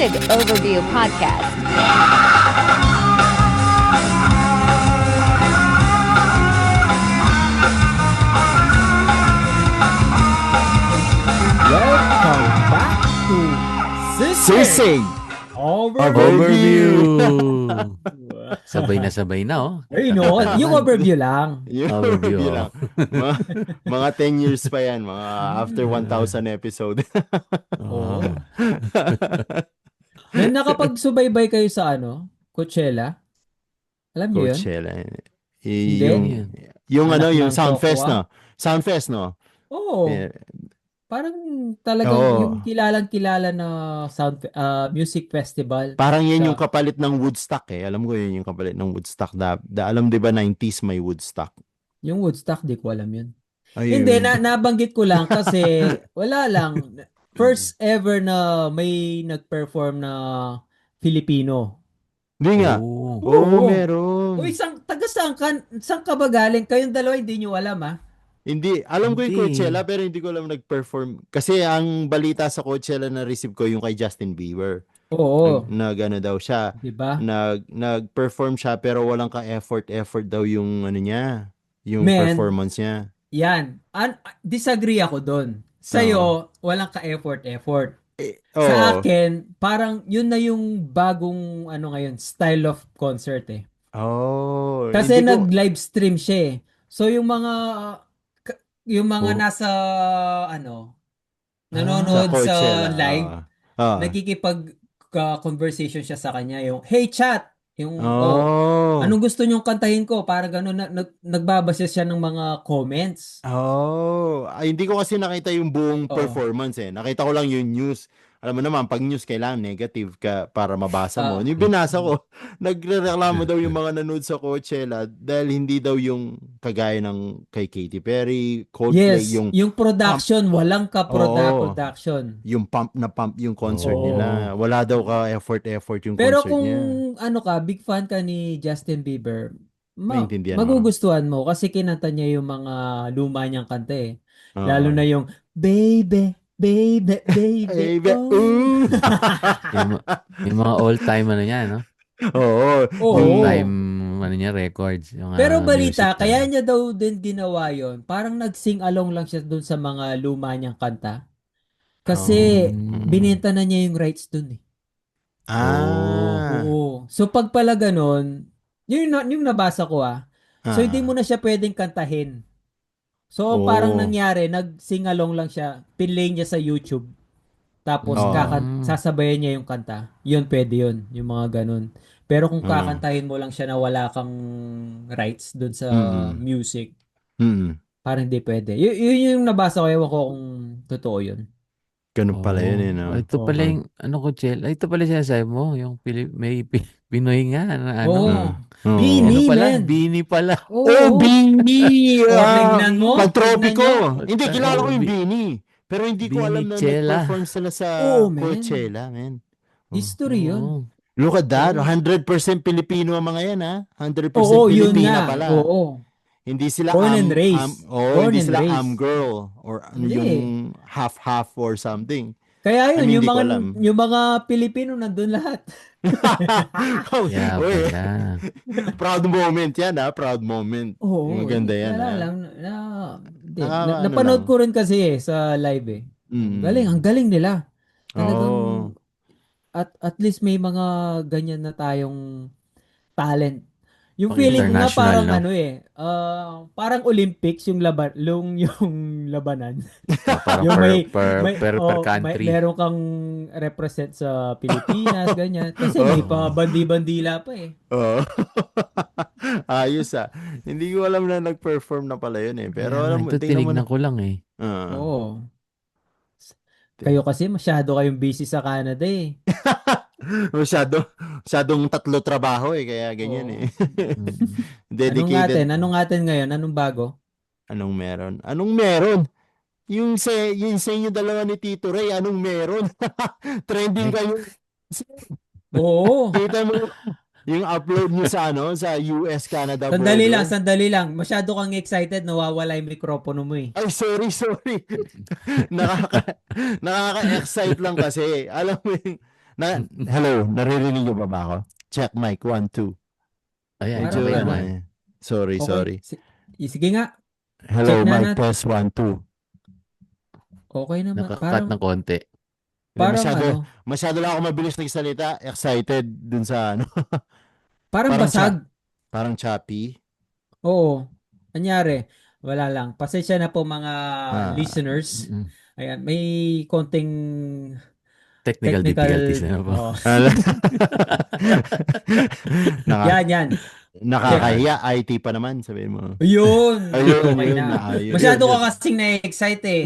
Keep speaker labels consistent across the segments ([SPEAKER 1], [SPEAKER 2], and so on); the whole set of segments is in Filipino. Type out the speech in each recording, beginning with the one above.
[SPEAKER 1] Music Overview Podcast.
[SPEAKER 2] Welcome back to
[SPEAKER 3] Sisig
[SPEAKER 2] Overview.
[SPEAKER 3] Sabay na oh.
[SPEAKER 2] Ay, no, yung overview lang.
[SPEAKER 4] Yung
[SPEAKER 3] Overview.
[SPEAKER 4] lang. Mga 10 years pa yan, mga after 1,000 episode.
[SPEAKER 2] Oo. Nakapagsubaybay kayo sa Coachella? Alam niyo yun?
[SPEAKER 4] Coachella.
[SPEAKER 2] Hindi.
[SPEAKER 4] Yung
[SPEAKER 2] Anak
[SPEAKER 4] yung
[SPEAKER 2] ng
[SPEAKER 4] Soundfest,
[SPEAKER 2] Tokwa?
[SPEAKER 4] no? Soundfest, no?
[SPEAKER 2] Oo.
[SPEAKER 4] Eh,
[SPEAKER 2] Parang talagang
[SPEAKER 4] Oo.
[SPEAKER 2] yung kilalang-kilala na music festival.
[SPEAKER 4] Parang yan
[SPEAKER 2] Sa-
[SPEAKER 4] yung kapalit ng Woodstock eh. Alam ko yun yung kapalit ng Woodstock. Alam, di ba 90s may Woodstock?
[SPEAKER 2] Yung Woodstock, di ko alam yun.
[SPEAKER 4] Ayun.
[SPEAKER 2] Hindi, nabanggit ko lang kasi wala lang. First ever na may nag-perform na Filipino.
[SPEAKER 4] Hindi nga.
[SPEAKER 3] Oh.
[SPEAKER 4] Oo, meron.
[SPEAKER 2] Uy, saan ka ba galing? Kayong dalawa hindi nyo alam
[SPEAKER 4] Hindi, alam ko yung
[SPEAKER 3] Hindi.
[SPEAKER 4] Coachella pero hindi ko alam nag-perform. Kasi ang balita sa Coachella na receive ko yung kay Justin Bieber.
[SPEAKER 2] Oo.
[SPEAKER 4] Nag-ano daw siya.
[SPEAKER 2] Di ba?
[SPEAKER 4] Nag-perform siya pero walang ka-effort daw yung ano niya, yung
[SPEAKER 2] Man.
[SPEAKER 4] performance niya.
[SPEAKER 2] Yan. Disagree ako doon. Sa'yo, walang ka-effort. Sa
[SPEAKER 4] Oo.
[SPEAKER 2] akin, parang yun na yung bagong ngayon, style of concert eh.
[SPEAKER 4] Oh,
[SPEAKER 2] Kasi
[SPEAKER 4] hindi ko-
[SPEAKER 2] nag-live stream siya eh. So yung mga
[SPEAKER 3] Oh.
[SPEAKER 2] nasa
[SPEAKER 4] sa
[SPEAKER 2] nanonood sa
[SPEAKER 4] Coachella.
[SPEAKER 2] live,
[SPEAKER 4] Ah.
[SPEAKER 2] conversation siya sa kanya yung hey chat, yung
[SPEAKER 4] Oh.
[SPEAKER 2] anong gusto niyong kantahin ko, para gano'n nagbabase siya ng mga comments.
[SPEAKER 4] Oh, ay, hindi ko kasi nakita yung buong
[SPEAKER 2] Oo.
[SPEAKER 4] performance eh. Nakita ko lang yung news. Alam mo naman, pag news kailangan negative ka para mabasa mo. Yung binasa ko, nagrereklamo daw yung mga nanood sa Coachella dahil hindi daw yung kagaya ng kay Katy Perry, Coldplay,
[SPEAKER 2] Yes, yung production, walang production.
[SPEAKER 4] yung pump yung concert
[SPEAKER 2] Oo.
[SPEAKER 4] nila. Wala daw ka effort yung
[SPEAKER 2] Pero
[SPEAKER 4] concert
[SPEAKER 2] kung
[SPEAKER 4] niya.
[SPEAKER 2] big fan ka ni Justin Bieber,
[SPEAKER 4] Maintindihan mo.
[SPEAKER 2] magugustuhan mo kasi kinanta niya yung mga luma niyang kanta eh.
[SPEAKER 4] Oo.
[SPEAKER 2] Lalo na yung baby,
[SPEAKER 4] Baby,
[SPEAKER 2] oh.
[SPEAKER 4] ooh.
[SPEAKER 3] Yung mga all-time niya, no?
[SPEAKER 2] Oo.
[SPEAKER 4] Oo.
[SPEAKER 3] All-time niya records. Yung,
[SPEAKER 2] Pero balita,
[SPEAKER 3] music
[SPEAKER 2] kaya
[SPEAKER 3] niya.
[SPEAKER 2] niya daw din ginawa yon. Parang nag-sing along lang siya dun sa mga luma niyang kanta. Kasi binenta na niya yung rights dun eh.
[SPEAKER 4] Ah.
[SPEAKER 2] Oo. So pag pala ganun, yung nabasa ko So hindi mo na siya pwedeng kantahin. So ang parang nangyari, nag-sing along lang siya, pinlay niya sa YouTube. Tapos sasabayan niya yung kanta. Yun pwede yun, yung mga ganun. Pero kung kakantahin mo lang siya na wala kang rights dun sa music, parang hindi pwede. Yun yung nabasa ko, ewan ko kung totoo yun.
[SPEAKER 4] Ganun pala yun eh, no?
[SPEAKER 3] Ito pala yung, Coachella. Ito pala sinasabi mo, yung may Pinoy nga na
[SPEAKER 2] Oo.
[SPEAKER 4] Oo.
[SPEAKER 2] Bini,
[SPEAKER 3] pala?
[SPEAKER 2] man.
[SPEAKER 3] Bini pala.
[SPEAKER 2] Oo.
[SPEAKER 4] Bini!
[SPEAKER 2] Tignan mo.
[SPEAKER 4] Pag-tropico.
[SPEAKER 2] Tignan nyo.
[SPEAKER 4] Hindi, kilala ko yung Bini. Pero hindi ko alam na
[SPEAKER 3] Binichella.
[SPEAKER 4] nag-perform sila sa
[SPEAKER 2] Oo, man.
[SPEAKER 4] Coachella, man.
[SPEAKER 2] History yun.
[SPEAKER 3] Oo.
[SPEAKER 4] Look at that.
[SPEAKER 2] Oo.
[SPEAKER 4] 100% Pilipino ang mga yan, ha? 100%
[SPEAKER 2] Oo, yun
[SPEAKER 4] Pilipina
[SPEAKER 2] nga.
[SPEAKER 4] pala.
[SPEAKER 2] Oo.
[SPEAKER 4] Hindi sila
[SPEAKER 2] Born and raised. Born
[SPEAKER 4] hindi
[SPEAKER 2] and
[SPEAKER 4] sila
[SPEAKER 2] raised.
[SPEAKER 4] girl or
[SPEAKER 2] Hindi.
[SPEAKER 4] yung half-half or something.
[SPEAKER 2] Kaya yun,
[SPEAKER 4] I mean, hindi ko alam.
[SPEAKER 2] yung mga Pilipino nandun lahat.
[SPEAKER 4] Oh,
[SPEAKER 3] Kaya
[SPEAKER 4] uy,
[SPEAKER 3] pala.
[SPEAKER 4] proud moment yan, ha? Proud moment.
[SPEAKER 2] Oo.
[SPEAKER 4] Maganda yan, ha?
[SPEAKER 2] Napanood ko rin kasi sa live eh. Ang galing nila. Talagang at least may mga ganyan na tayong talent. Yung
[SPEAKER 3] Pang
[SPEAKER 2] feeling ko nga
[SPEAKER 3] international,
[SPEAKER 2] parang
[SPEAKER 3] no?
[SPEAKER 2] parang Olympics yung labanan.
[SPEAKER 3] Parang
[SPEAKER 2] Yung
[SPEAKER 3] per country.
[SPEAKER 2] meron kang represent sa Pilipinas, ganyan. Kasi may pa bandi-bandila pa eh.
[SPEAKER 4] Oo. Ayos, ah. Hindi ko alam na nag-perform na pala yun eh. Pero alam mo,
[SPEAKER 3] ito
[SPEAKER 4] tingnan mo
[SPEAKER 3] tinignan
[SPEAKER 4] na.
[SPEAKER 3] ko lang eh.
[SPEAKER 2] Oo. Kayo kasi masyado kayong busy sa Canada eh.
[SPEAKER 4] Masyadong tatlo trabaho eh. Kaya ganyan
[SPEAKER 2] Oo.
[SPEAKER 4] eh. Dedicated.
[SPEAKER 2] Anong natin ngayon? Anong bago?
[SPEAKER 4] Anong meron? Yung sa inyo dalawa ni Tito Ray, anong meron? Trending kayo.
[SPEAKER 2] Oo.
[SPEAKER 4] Kita mo yung upload niyo sa sa US, Canada
[SPEAKER 2] Sandali lang. Masyado kang excited, nawawala yung mikropono mo eh.
[SPEAKER 4] Ay, sorry. Nakaka-excite lang kasi. Alam mo yung Hello, naririnig niyo ba ako? Check mic, 1, 2.
[SPEAKER 3] Ayan,
[SPEAKER 2] Parang
[SPEAKER 3] okay
[SPEAKER 2] ano,
[SPEAKER 3] naman.
[SPEAKER 4] Sorry,
[SPEAKER 2] Okay.
[SPEAKER 4] sorry.
[SPEAKER 2] Sige nga.
[SPEAKER 4] Hello,
[SPEAKER 2] Check na
[SPEAKER 4] mic
[SPEAKER 2] natin.
[SPEAKER 4] test 1, 2.
[SPEAKER 2] Okay naman.
[SPEAKER 3] Nakakat ng konti.
[SPEAKER 2] Parang
[SPEAKER 4] Masyado lang ako mabilis nagsalita, excited dun sa ano.
[SPEAKER 2] parang basag.
[SPEAKER 4] Parang choppy.
[SPEAKER 2] Oo. Anyari, wala lang. Pasensya na po mga listeners.
[SPEAKER 3] Mm.
[SPEAKER 2] Ayan, may konting
[SPEAKER 3] Technical difficulties na po.
[SPEAKER 2] Oh.
[SPEAKER 4] Naka-
[SPEAKER 2] Yan.
[SPEAKER 4] Nakakahiya, IT pa naman, sabihin mo.
[SPEAKER 2] Ayun.
[SPEAKER 4] Ayun,
[SPEAKER 2] Okay
[SPEAKER 4] yun,
[SPEAKER 2] na.
[SPEAKER 4] ayun.
[SPEAKER 2] Masyado
[SPEAKER 4] Yun,
[SPEAKER 2] ka kasing na-excite eh.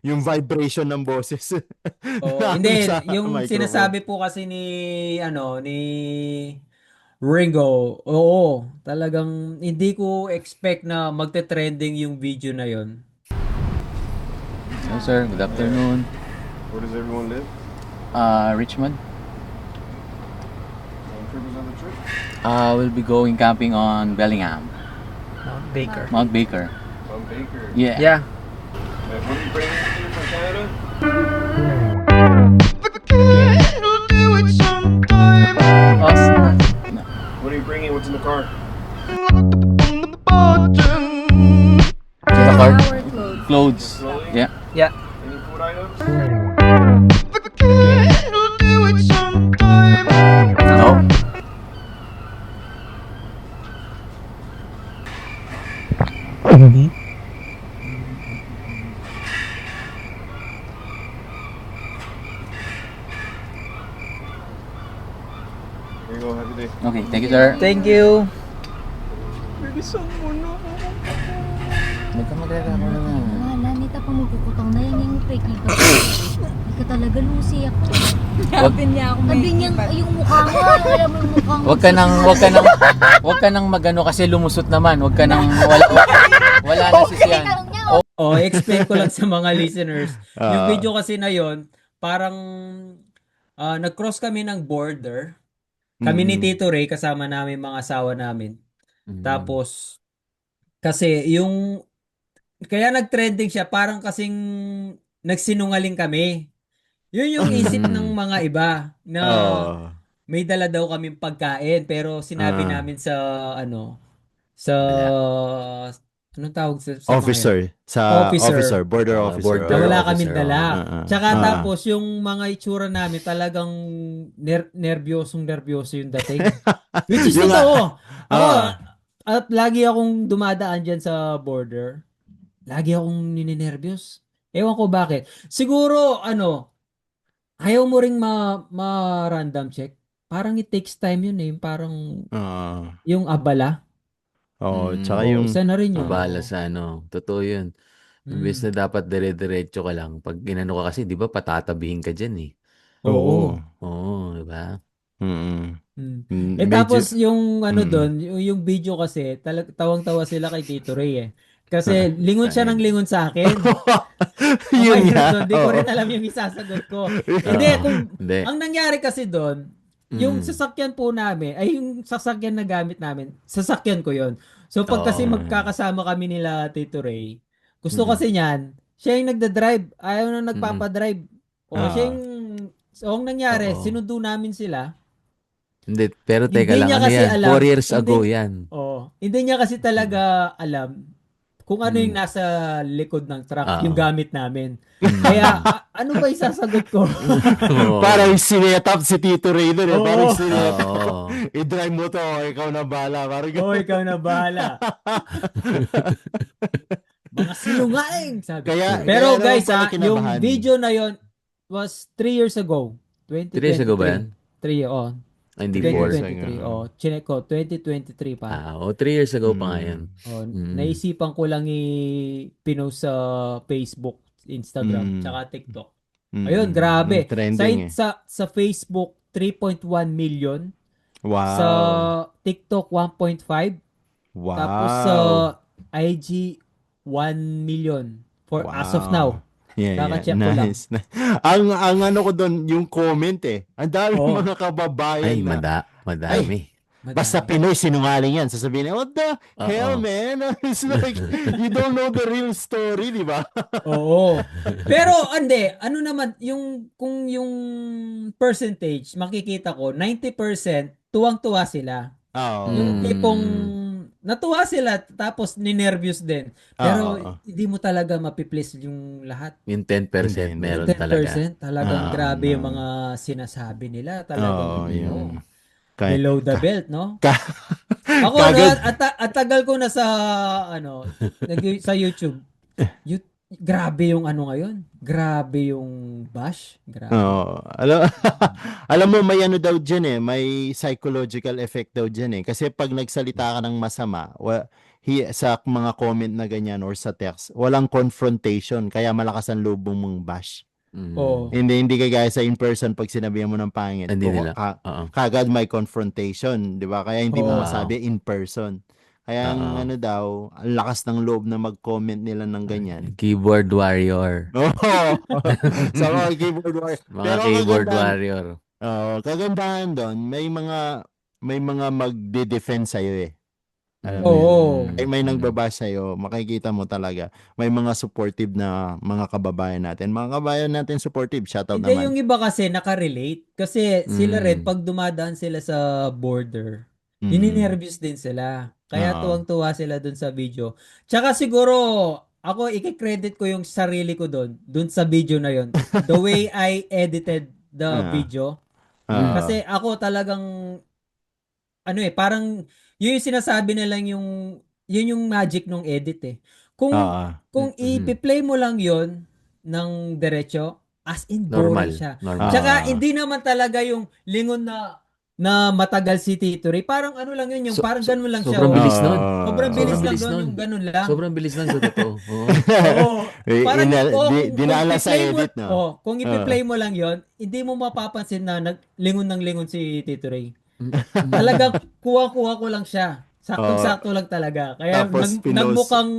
[SPEAKER 4] yung vibration ng boses.
[SPEAKER 2] Oh,
[SPEAKER 4] Nandun
[SPEAKER 2] hindi,
[SPEAKER 4] sa
[SPEAKER 2] yung
[SPEAKER 4] microphone.
[SPEAKER 2] sinasabi po kasi ni Ringo, oo, talagang hindi ko expect na magte-trending yung video na yon.
[SPEAKER 5] Hello sir, good afternoon.
[SPEAKER 6] Where does everyone live?
[SPEAKER 5] Richmond.
[SPEAKER 6] Long trip is on the trip?
[SPEAKER 5] We'll be going camping on Bellingham,
[SPEAKER 2] Baker.
[SPEAKER 5] Mount Baker.
[SPEAKER 6] From Baker.
[SPEAKER 5] Yeah.
[SPEAKER 6] What are you bringing with you from Canada?
[SPEAKER 5] Awesome.
[SPEAKER 6] What are you bringing? What's in the car?
[SPEAKER 5] So the car,
[SPEAKER 1] Our clothes.
[SPEAKER 5] clothes.
[SPEAKER 6] Clothing?
[SPEAKER 5] Yeah.
[SPEAKER 6] Any food items?
[SPEAKER 5] No.
[SPEAKER 6] Here you go. Have a good day.
[SPEAKER 5] Okay, thank you sir.
[SPEAKER 2] Thank you.
[SPEAKER 5] Huwag ka magreklamo na.
[SPEAKER 7] Wala, nita pa magkukutang na yan yung prekita ko. Hindi ka talaga lusi ako.
[SPEAKER 5] Wag-
[SPEAKER 7] Sabi niya, yung mukha mo, alam mo yung mukha mo.
[SPEAKER 5] Wag ka nang magano kasi lumusot naman. Wag ka nang wala na si Sian.
[SPEAKER 7] Tanong niya,
[SPEAKER 2] Oh, explain ko lang sa mga listeners. Yung video kasi na yon, parang nag-cross kami ng border. Kami ni Tito Ray, kasama namin mga asawa namin. Tapos, kasi kaya nag-trending siya, parang kasing nagsinungaling kami. Yun yung isip ng mga iba na may dala daw kaming pagkain, pero sinabi namin sa anong tawag sa mga
[SPEAKER 4] Officer.
[SPEAKER 2] yun?
[SPEAKER 4] Sa
[SPEAKER 2] Officer.
[SPEAKER 4] officer. Border officer.
[SPEAKER 5] border.
[SPEAKER 2] Na wala
[SPEAKER 5] officer,
[SPEAKER 2] kaming dala. Tsaka
[SPEAKER 4] Ah.
[SPEAKER 2] tapos yung mga itsura namin talagang nervyosyo yung dating. Which is
[SPEAKER 4] Yung-
[SPEAKER 2] totoo. Ako,
[SPEAKER 4] Ah.
[SPEAKER 2] at lagi akong dumadaan dyan sa border. Lagi akong ninenervyos. Ewan ko bakit. Siguro, ayaw mo ring ma-random check. Parang it takes time yun eh. Parang yung abala.
[SPEAKER 4] Tsaka
[SPEAKER 2] Oh,
[SPEAKER 4] yung
[SPEAKER 2] isa na rin yun.
[SPEAKER 3] Abala sa totoo yun. Imbes na dapat dire-diretso ka lang. Pag ginano ka kasi, di ba, patatabihin ka dyan eh.
[SPEAKER 2] Oo.
[SPEAKER 3] Oo, di ba?
[SPEAKER 2] Tapos yung doon, yung video kasi, tawang-tawa sila kay Tito Ray eh. Kasi lingon siya ng lingon sa akin.
[SPEAKER 4] yun nga.
[SPEAKER 2] Hindi ko rin alam yung isasagot ko. Hindi,
[SPEAKER 3] Hindi.
[SPEAKER 2] ang nangyari kasi doon, yung sasakyan po namin, ay yung sasakyan na gamit namin, sasakyan ko yon. So pag kasi magkakasama kami nila Tito Ray, gusto kasi niyan, siya yung nagda-drive, ayaw na nagpapadrive. O siya yung, so ang nangyari, sinundo namin sila.
[SPEAKER 3] Hindi, pero teka
[SPEAKER 2] Hindi
[SPEAKER 3] lang,
[SPEAKER 2] niya
[SPEAKER 3] ano
[SPEAKER 2] kasi
[SPEAKER 3] yan?
[SPEAKER 2] alam.
[SPEAKER 3] 4 years ago
[SPEAKER 2] Hindi-
[SPEAKER 3] yan.
[SPEAKER 2] Hindi niya kasi talaga alam kung ano yung nasa likod ng truck, yung gamit namin. Kaya, ano ba isasagot ko?
[SPEAKER 4] Parang sinetap si Tito Ray doon eh.
[SPEAKER 2] Oo.
[SPEAKER 4] Parang sinetap.
[SPEAKER 3] Oo.
[SPEAKER 4] I-drive mo to, ikaw na bahala. Parang
[SPEAKER 2] Oh, ikaw na bahala. Mga sinungaling, sabi.
[SPEAKER 4] Kaya-
[SPEAKER 2] Pero
[SPEAKER 4] kaya
[SPEAKER 2] guys,
[SPEAKER 4] naman pala
[SPEAKER 2] yung
[SPEAKER 4] kinabahan.
[SPEAKER 2] video na yon was 3 years ago.
[SPEAKER 3] 3 years ago ba yan?
[SPEAKER 2] 3,
[SPEAKER 3] Ay, hindi
[SPEAKER 4] 4.
[SPEAKER 2] 2023. Chinek ko, 2023 pa.
[SPEAKER 3] 3 years ago pa nga yan.
[SPEAKER 2] Naisipan ko lang i-pinost sa Facebook, Instagram, tsaka TikTok. Ayun, grabe.
[SPEAKER 4] Trending
[SPEAKER 2] Sa Facebook, 3.1 million.
[SPEAKER 4] Wow.
[SPEAKER 2] Sa TikTok, 1.5.
[SPEAKER 4] Wow.
[SPEAKER 2] Tapos sa IG, 1 million as of now. Kaka-check ko lang.
[SPEAKER 4] Nice. ang ano ko doon, yung comment eh. Ang dami
[SPEAKER 2] Oo.
[SPEAKER 4] mga kababayan
[SPEAKER 3] Ay,
[SPEAKER 4] na.
[SPEAKER 3] madami.
[SPEAKER 4] Basta
[SPEAKER 2] Madami.
[SPEAKER 4] Pinoy, sinungaling yan. Sasabihin niya, what the hell,
[SPEAKER 3] Oo.
[SPEAKER 4] man? It's like, you don't know the real story, di ba?
[SPEAKER 2] Oo. Pero hindi, ano naman kung yung percentage makikita ko 90% tuwang-tuwa sila.
[SPEAKER 4] Oo.
[SPEAKER 2] Yung tipong
[SPEAKER 3] Mm.
[SPEAKER 2] natuwa sila tapos ninervyos din.
[SPEAKER 4] Oo.
[SPEAKER 2] Pero hindi mo talaga mapiplease yung lahat.
[SPEAKER 3] Yung 10%
[SPEAKER 4] Hindi.
[SPEAKER 3] meron
[SPEAKER 2] Yung
[SPEAKER 3] talaga.
[SPEAKER 2] 10% talagang
[SPEAKER 4] Ah,
[SPEAKER 2] grabe yung
[SPEAKER 4] no.
[SPEAKER 2] mga sinasabi nila.
[SPEAKER 4] Oo,
[SPEAKER 2] Talagang
[SPEAKER 4] yun. Kaya,
[SPEAKER 2] below the belt, no?
[SPEAKER 4] ka,
[SPEAKER 2] Ako ano,
[SPEAKER 4] kagad,
[SPEAKER 2] at tagal ko na sa sa YouTube. Grabe yung ano ngayon. Grabe yung bash. Grabe.
[SPEAKER 4] Oo. Alam mo, may ano daw dyan may psychological effect daw dyan Kasi pag nagsalita ka ng masama, sa mga comment na ganyan or sa text, walang confrontation, kaya malakas ang loob mong bash.
[SPEAKER 2] Oo.
[SPEAKER 3] Mm.
[SPEAKER 4] Hindi kagaya sa in-person pag sinabihan mo ng pangit.
[SPEAKER 3] Hindi nila. Oo.
[SPEAKER 4] Kagad may confrontation, di ba? Kaya hindi mo
[SPEAKER 2] Oo.
[SPEAKER 4] masabi in person. Kaya ang
[SPEAKER 3] Oo.
[SPEAKER 4] ano daw, ang lakas ng loob na mag-comment nila ng ganyan.
[SPEAKER 3] Keyboard warrior.
[SPEAKER 4] Oo. Sa mga keyboard warrior.
[SPEAKER 3] Mga
[SPEAKER 4] Pero
[SPEAKER 3] keyboard
[SPEAKER 4] kagandahan,
[SPEAKER 3] warrior.
[SPEAKER 4] kagandahan doon, may mga magde-defend sa'yo Alam mo yun?
[SPEAKER 2] Oo.
[SPEAKER 4] May nagbabash sa'yo, makikita mo talaga. May mga supportive na mga kababayan natin. Mga kababayan natin supportive, shoutout
[SPEAKER 2] Hindi, yung
[SPEAKER 4] naman.
[SPEAKER 2] iba kasi nakarelate. Kasi sila rin,
[SPEAKER 3] Mm.
[SPEAKER 2] pag dumadaan sila sa border,
[SPEAKER 4] Mm.
[SPEAKER 2] nininervyos din sila. Kaya
[SPEAKER 4] Oo.
[SPEAKER 2] tuwang-tuwa sila dun sa video. Tsaka siguro, ako i-credit ko yung sarili ko dun sa video na yon. The way I edited the
[SPEAKER 4] Ah.
[SPEAKER 2] video.
[SPEAKER 4] Ah.
[SPEAKER 2] Kasi ako talagang, parang, yun yung sinasabi na lang yun yung magic nung edit Kung,
[SPEAKER 4] Ah.
[SPEAKER 2] kung
[SPEAKER 3] Mhm.
[SPEAKER 2] i-play mo lang yon ng diretso, as in boring
[SPEAKER 3] Normal.
[SPEAKER 2] siya.
[SPEAKER 3] Normal.
[SPEAKER 2] Tsaka
[SPEAKER 4] Ah.
[SPEAKER 2] hindi naman talaga yung lingon na matagal si Tito Ray. Parang ano lang yun, yung parang ganun lang siya.
[SPEAKER 3] Sobrang bilis
[SPEAKER 4] Ah.
[SPEAKER 3] nun.
[SPEAKER 2] Sobrang bilis
[SPEAKER 3] Sobrang
[SPEAKER 2] lang
[SPEAKER 3] bilis
[SPEAKER 2] doon,
[SPEAKER 3] nun.
[SPEAKER 2] yung ganun lang.
[SPEAKER 3] Sobrang bilis lang sa totoo. Oo.
[SPEAKER 2] Oo. Parang
[SPEAKER 4] Dinala sa
[SPEAKER 2] i-play
[SPEAKER 4] edit,
[SPEAKER 2] mo,
[SPEAKER 4] no?
[SPEAKER 2] kung i-play mo lang yon, hindi mo mapapansin na naglingon ng lingon si Tito Ray.
[SPEAKER 3] Mm.
[SPEAKER 2] Talagang kuha-kuha ko lang siya.
[SPEAKER 4] Oo.
[SPEAKER 2] Saktong-sakto lang talaga. Kaya
[SPEAKER 4] Tapos
[SPEAKER 2] nagmukhang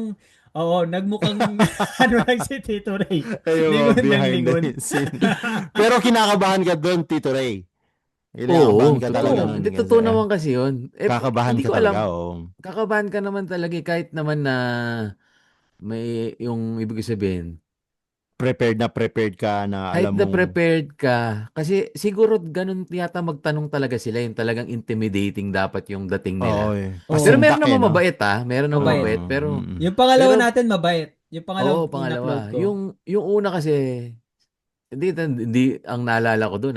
[SPEAKER 2] ano lang si Tito Ray.
[SPEAKER 4] Kayo
[SPEAKER 2] Lingon ng
[SPEAKER 4] behind
[SPEAKER 2] lingon.
[SPEAKER 4] the scene. Pero kinakabahan ka doon, Tito Ray.
[SPEAKER 3] Oo,
[SPEAKER 4] Kinakabahan ka talaga
[SPEAKER 3] totoo.
[SPEAKER 4] nun.
[SPEAKER 3] Hindi,
[SPEAKER 4] Kasi,
[SPEAKER 3] totoo naman kasi yun.
[SPEAKER 4] kakabahan
[SPEAKER 3] Hindi
[SPEAKER 4] ka
[SPEAKER 3] ko alam.
[SPEAKER 4] talaga, oo.
[SPEAKER 3] Kakabahan ka naman talaga kahit naman na may yung ibig sabihin.
[SPEAKER 4] Prepared ka na
[SPEAKER 3] Kahit
[SPEAKER 4] alam
[SPEAKER 3] na
[SPEAKER 4] mong...
[SPEAKER 3] prepared ka. Kasi siguro ganun yata magtanong talaga sila. Yung talagang intimidating dapat yung dating
[SPEAKER 4] Oo,
[SPEAKER 3] nila.
[SPEAKER 2] Oo.
[SPEAKER 3] Pero meron
[SPEAKER 4] Pasindak,
[SPEAKER 3] naman
[SPEAKER 4] no?
[SPEAKER 3] mabait Meron naman
[SPEAKER 2] Mabait.
[SPEAKER 3] mabait. Pero,
[SPEAKER 2] Yung pangalawa
[SPEAKER 3] Pero-
[SPEAKER 2] natin mabait. Yung
[SPEAKER 3] oo,
[SPEAKER 2] pangalawang
[SPEAKER 3] pangalawa.
[SPEAKER 2] in-upload ko.
[SPEAKER 3] Yung una kasi, hindi ang naalala ko doon,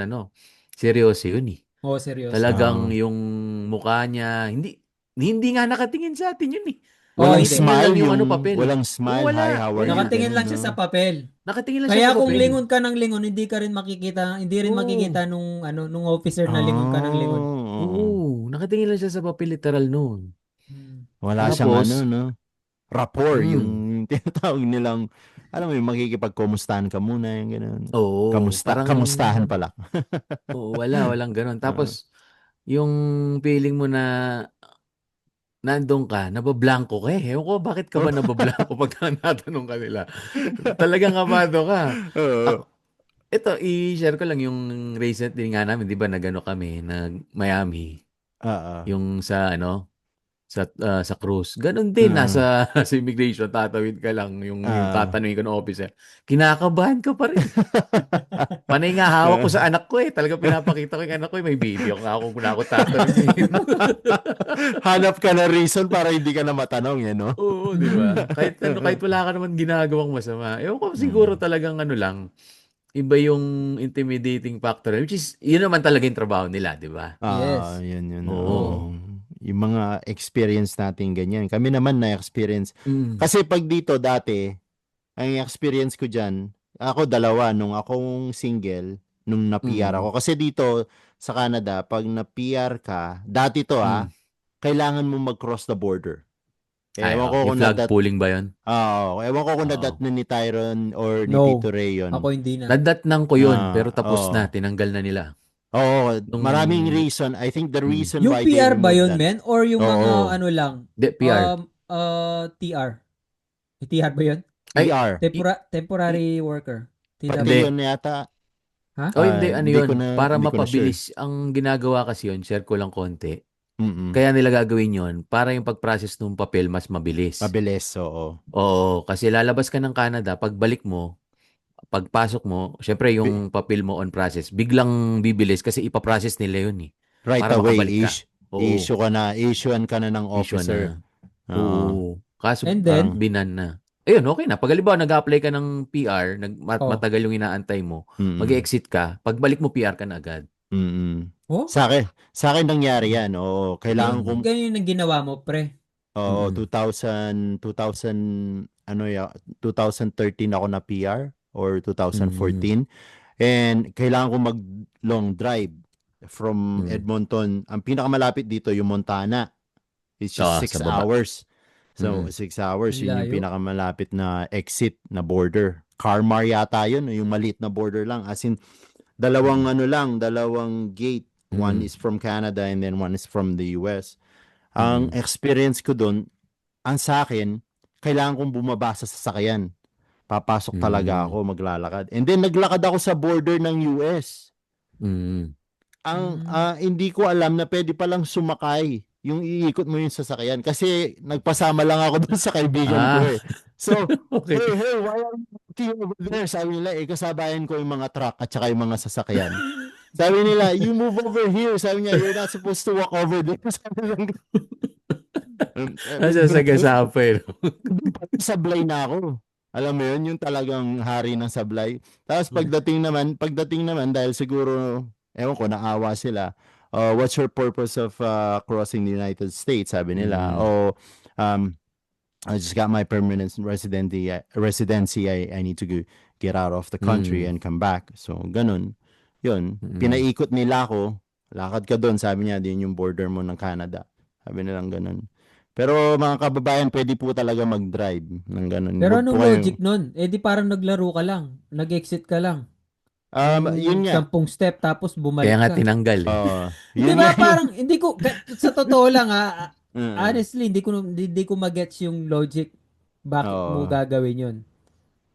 [SPEAKER 3] seryoso yun
[SPEAKER 2] Oo, seryoso.
[SPEAKER 3] Talagang
[SPEAKER 4] Oo.
[SPEAKER 3] yung mukha niya, hindi nga nakatingin sa atin yun
[SPEAKER 4] Walang
[SPEAKER 2] hindi.
[SPEAKER 4] smile,
[SPEAKER 3] Yung ano, papel.
[SPEAKER 4] walang smile,
[SPEAKER 3] Wala.
[SPEAKER 4] hi, how are you?
[SPEAKER 2] Nakatingin
[SPEAKER 4] Ganun,
[SPEAKER 2] lang siya
[SPEAKER 4] no?
[SPEAKER 2] sa papel.
[SPEAKER 3] Nakatingin lang siya
[SPEAKER 2] Kaya
[SPEAKER 3] sa
[SPEAKER 2] kung
[SPEAKER 3] papel.
[SPEAKER 2] lingon ka ng lingon, hindi rin
[SPEAKER 3] Oo.
[SPEAKER 2] makikita nung officer na lingon ka ng lingon.
[SPEAKER 3] Oo, nakatingin lang siya sa papel, literal noon.
[SPEAKER 4] Wala
[SPEAKER 3] Tapos,
[SPEAKER 4] siyang rapport,
[SPEAKER 3] Mm.
[SPEAKER 4] yung tinatawag nilang, alam mo yung makikipagkumustahan ka muna, yung gano'n.
[SPEAKER 3] Oo,
[SPEAKER 4] Kamustahan pala.
[SPEAKER 3] Oo, walang ganun. Tapos, yung feeling mo na nandun ka, nabablanko ka Ewan ko, bakit ka ba nabablanko pagka natanong ka nila? Talagang kabado ka.
[SPEAKER 4] Oo.
[SPEAKER 3] Ito, i-share ko lang yung recent din nga namin, di ba, nag-ano kami, nag-Miami,
[SPEAKER 4] Oo.
[SPEAKER 3] yung sa cruise. Ganon din, nasa sa immigration, tatawid ka lang, yung tatanungin ka ng officer. Kinakabahan ka pa rin. Panay nga hawak ko sa anak ko Talaga pinapakita ko yung anak ko may video ka ako na ako tatanungin.
[SPEAKER 4] Hanap ka na reason para hindi ka na matanong, no?
[SPEAKER 3] Oo, di ba? Kahit wala ka naman ginagawang masama. Ewan ko, siguro talagang lang, iba yung intimidating factor, which is, yun naman talaga yung trabaho nila, di ba?
[SPEAKER 2] Yes.
[SPEAKER 4] Yun.
[SPEAKER 3] Oo.
[SPEAKER 4] Yung mga experience natin ganyan. Kami naman na-experience.
[SPEAKER 3] Mm.
[SPEAKER 4] Kasi pag dito dati, ang experience ko dyan, ako dalawa, nung akong single, nung na-PR ako. Kasi dito sa Canada, pag na-PR ka, dati to kailangan mo mag-cross the border. Ewan ko
[SPEAKER 3] Yung
[SPEAKER 4] kung
[SPEAKER 3] flag pulling ba yun?
[SPEAKER 4] ewan ko kung nadat na ni Tyron or ni
[SPEAKER 2] No.
[SPEAKER 4] Tito Ray yun.
[SPEAKER 2] Ako hindi na.
[SPEAKER 3] Nadatnang ko yun, pero tapos
[SPEAKER 4] oo.
[SPEAKER 3] na, tinanggal na nila.
[SPEAKER 4] Oo,
[SPEAKER 3] Nung-
[SPEAKER 4] maraming reason. I think the reason
[SPEAKER 2] Yung
[SPEAKER 4] why
[SPEAKER 2] PR
[SPEAKER 4] they
[SPEAKER 2] ba
[SPEAKER 4] removed
[SPEAKER 2] yun,
[SPEAKER 4] that.
[SPEAKER 2] men? Or yung mga
[SPEAKER 4] Oo.
[SPEAKER 2] ano lang?
[SPEAKER 3] De, PR.
[SPEAKER 2] TR. TR ba yun?
[SPEAKER 3] Ay,
[SPEAKER 4] PR.
[SPEAKER 2] Temporary worker.
[SPEAKER 4] Pati
[SPEAKER 3] Hindi.
[SPEAKER 4] yun yata.
[SPEAKER 2] Ha?
[SPEAKER 3] Hindi,
[SPEAKER 4] Hindi
[SPEAKER 3] yun.
[SPEAKER 4] ko na-
[SPEAKER 3] Para
[SPEAKER 4] hindi ko na
[SPEAKER 3] mapabilis. Ang ginagawa kasi yun, share ko lang konti.
[SPEAKER 4] Mm.
[SPEAKER 3] Kaya nila gagawin yon para yung pag-process ng papel mas mabilis.
[SPEAKER 4] Mabilis, oo.
[SPEAKER 3] Oo, kasi lalabas ka ng Canada, pagbalik mo, pagpasok mo, syempre
[SPEAKER 4] Bi-
[SPEAKER 3] yung papel mo on process, biglang bibilis kasi ipaprocess nila yun eh.
[SPEAKER 4] Right
[SPEAKER 3] Para
[SPEAKER 4] away,
[SPEAKER 3] makabalik ka. Oo,
[SPEAKER 4] issuean ka na ng
[SPEAKER 3] issue
[SPEAKER 4] officer.
[SPEAKER 3] na.
[SPEAKER 4] Oo.
[SPEAKER 3] Oo. Kaso
[SPEAKER 2] And
[SPEAKER 4] Parang,
[SPEAKER 2] then,
[SPEAKER 3] binan na. Ayun, okay na. Pag halimbawa nag-apply ka ng PR,
[SPEAKER 2] oh,
[SPEAKER 3] matagal yung inaantay mo,
[SPEAKER 4] mm,
[SPEAKER 3] mag-exit ka, pagbalik mo PR ka na agad.
[SPEAKER 4] mm.
[SPEAKER 2] oh,
[SPEAKER 4] Sa akin nangyari yan. Oo, kailangan
[SPEAKER 3] Mm.
[SPEAKER 4] kong,
[SPEAKER 2] ganyan ang ginawa mo, pre.
[SPEAKER 4] oo,
[SPEAKER 3] Mm.
[SPEAKER 4] 2000, ano ya, 2013 ako na PR or
[SPEAKER 3] Mm.
[SPEAKER 4] 2014. And kailangan ko mag long drive from
[SPEAKER 3] Mm.
[SPEAKER 4] Edmonton. Ang pinakamalapit dito yung Montana. It's just
[SPEAKER 3] Sa
[SPEAKER 4] 6
[SPEAKER 3] baba.
[SPEAKER 4] hours. So,
[SPEAKER 3] Mm.
[SPEAKER 4] 6 hours,
[SPEAKER 2] Ang
[SPEAKER 4] yun yung
[SPEAKER 2] layo.
[SPEAKER 4] pinakamalapit na exit na border. Carmar yata yun, yung maliit na border lang. As in, dalawang gate. One
[SPEAKER 3] Mm.
[SPEAKER 4] is from Canada and then one is from the US. Ang
[SPEAKER 3] Mm.
[SPEAKER 4] experience ko doon, ang sa akin, kailangan kong bumaba sa sasakyan. Papasok talaga
[SPEAKER 3] Mm.
[SPEAKER 4] ako, maglalakad. And then, naglakad ako sa border ng US.
[SPEAKER 3] Mm.
[SPEAKER 4] Hindi ko alam na pwede palang sumakay yung iikot mo yung sasakyan kasi nagpasama lang ako dun sa kaibigan ko
[SPEAKER 3] Ah,
[SPEAKER 4] eh. So,
[SPEAKER 3] okay.
[SPEAKER 4] hey, why are you walking over there? Sabi nila, kasabayan ko yung mga truck at saka yung mga sasakyan. Sabi nila, you move over here. Sabi niya, you're not supposed to walk over there. Sabi lang,
[SPEAKER 3] Nasasagasapay. No?
[SPEAKER 4] sablay na ako. Alam mo yun, yung talagang hari ng sablay. Tapos pagdating naman dahil siguro, ewan ko, naawa sila. What's your purpose of crossing the United States? Sabi nila.
[SPEAKER 3] Mm.
[SPEAKER 4] I just got my permanent residency. I need to get out of the country and come back. So, ganun. Yun. Pinaikot nila ako. Lakad ka doon. Sabi niya, din yung border mo ng Canada. Sabi nilang ganun. Pero mga kababayan, pwede po talaga mag-drive ng ganun.
[SPEAKER 2] Pero
[SPEAKER 4] Wag po
[SPEAKER 2] anong
[SPEAKER 4] kayo-
[SPEAKER 2] logic nun? Eh di parang naglaro ka lang. Nag-exit ka lang.
[SPEAKER 4] Yun nga.
[SPEAKER 2] 10 step tapos bumalik
[SPEAKER 3] Kaya nga
[SPEAKER 2] ka.
[SPEAKER 3] tinanggal eh.
[SPEAKER 2] Di
[SPEAKER 4] Yun
[SPEAKER 2] ba
[SPEAKER 4] nga
[SPEAKER 2] parang hindi ko sa totoo lang
[SPEAKER 4] Mm.
[SPEAKER 2] honestly hindi ko magets yung logic bakit mo
[SPEAKER 4] Oo.
[SPEAKER 2] gagawin yun.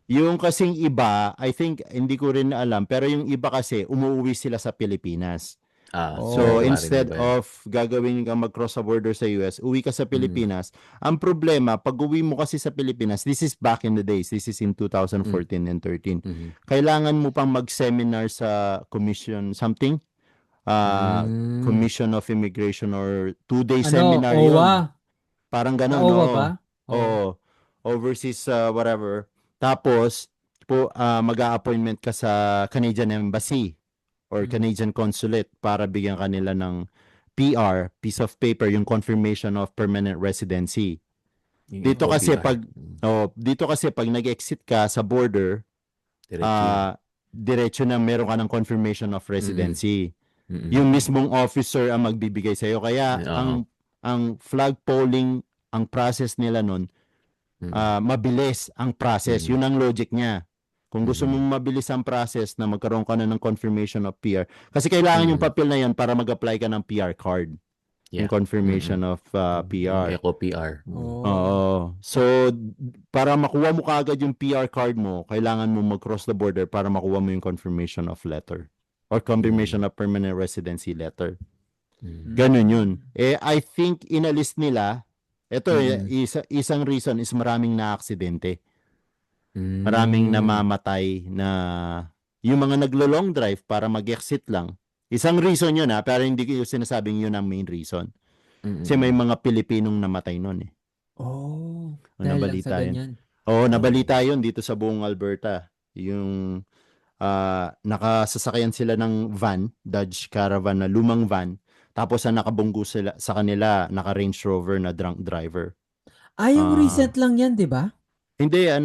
[SPEAKER 4] Yung kasing iba, I think, hindi ko rin alam, pero yung iba kasi, umuwi sila sa Pilipinas.
[SPEAKER 2] Oh.
[SPEAKER 4] So,
[SPEAKER 3] pare
[SPEAKER 4] instead
[SPEAKER 3] na ba yan?
[SPEAKER 4] of gagawin kang mag-cross sa border sa US, uwi ka sa Pilipinas. Ang problema, pag uwi mo kasi sa Pilipinas, this is back in the days, this is in 2014 and 13. Kailangan mo pang mag-seminar sa commission something, Commission of Immigration or 2-day seminar yun.
[SPEAKER 2] OWA.
[SPEAKER 4] Parang ganun,
[SPEAKER 2] OWA
[SPEAKER 4] oo.
[SPEAKER 2] ba?
[SPEAKER 4] Oo. Overseas, whatever. Tapos, mag-a-appointment ka sa Canadian Embassy or Canadian Consulate para bigyan kanila ng PR, piece of paper, yung confirmation of permanent residency. Dito kasi pag nag-exit ka sa border, diretso na meron ka ng confirmation of residency. Yung mismong officer ang magbibigay sa iyo. Kaya ang flag polling, ang process nila nun, mabilis ang process. Yun ang logic niya. Kung gusto mong mabilis ang process na magkaroon ka na ng confirmation of PR. Kasi kailangan yung papel na yan para mag-apply ka ng PR card. Yung confirmation of PR.
[SPEAKER 3] Eco PR.
[SPEAKER 4] Oo. So, para makuha mo kaagad yung PR card mo, kailangan mo mag-cross the border para makuha mo yung confirmation of letter or confirmation of permanent residency letter. Ganun yun. I think inalis nila, ito, isang reason is maraming na-aksidente. Maraming namamatay na yung mga naglo-long drive para mag-exit lang. Isang reason yun pero hindi ko sinasabing yun ang main reason. Kasi may mga Pilipinong namatay nun eh.
[SPEAKER 2] Nabalita
[SPEAKER 4] Nabalita yun. Nabalita yun dito sa buong Alberta. Yung nakasasakyan sila ng van, Dodge Caravan na lumang van. Tapos nakabunggo sila sa kanila, naka-Range Rover na drunk driver.
[SPEAKER 2] Yung recent lang yan, di ba?
[SPEAKER 4] Hindi,
[SPEAKER 2] 10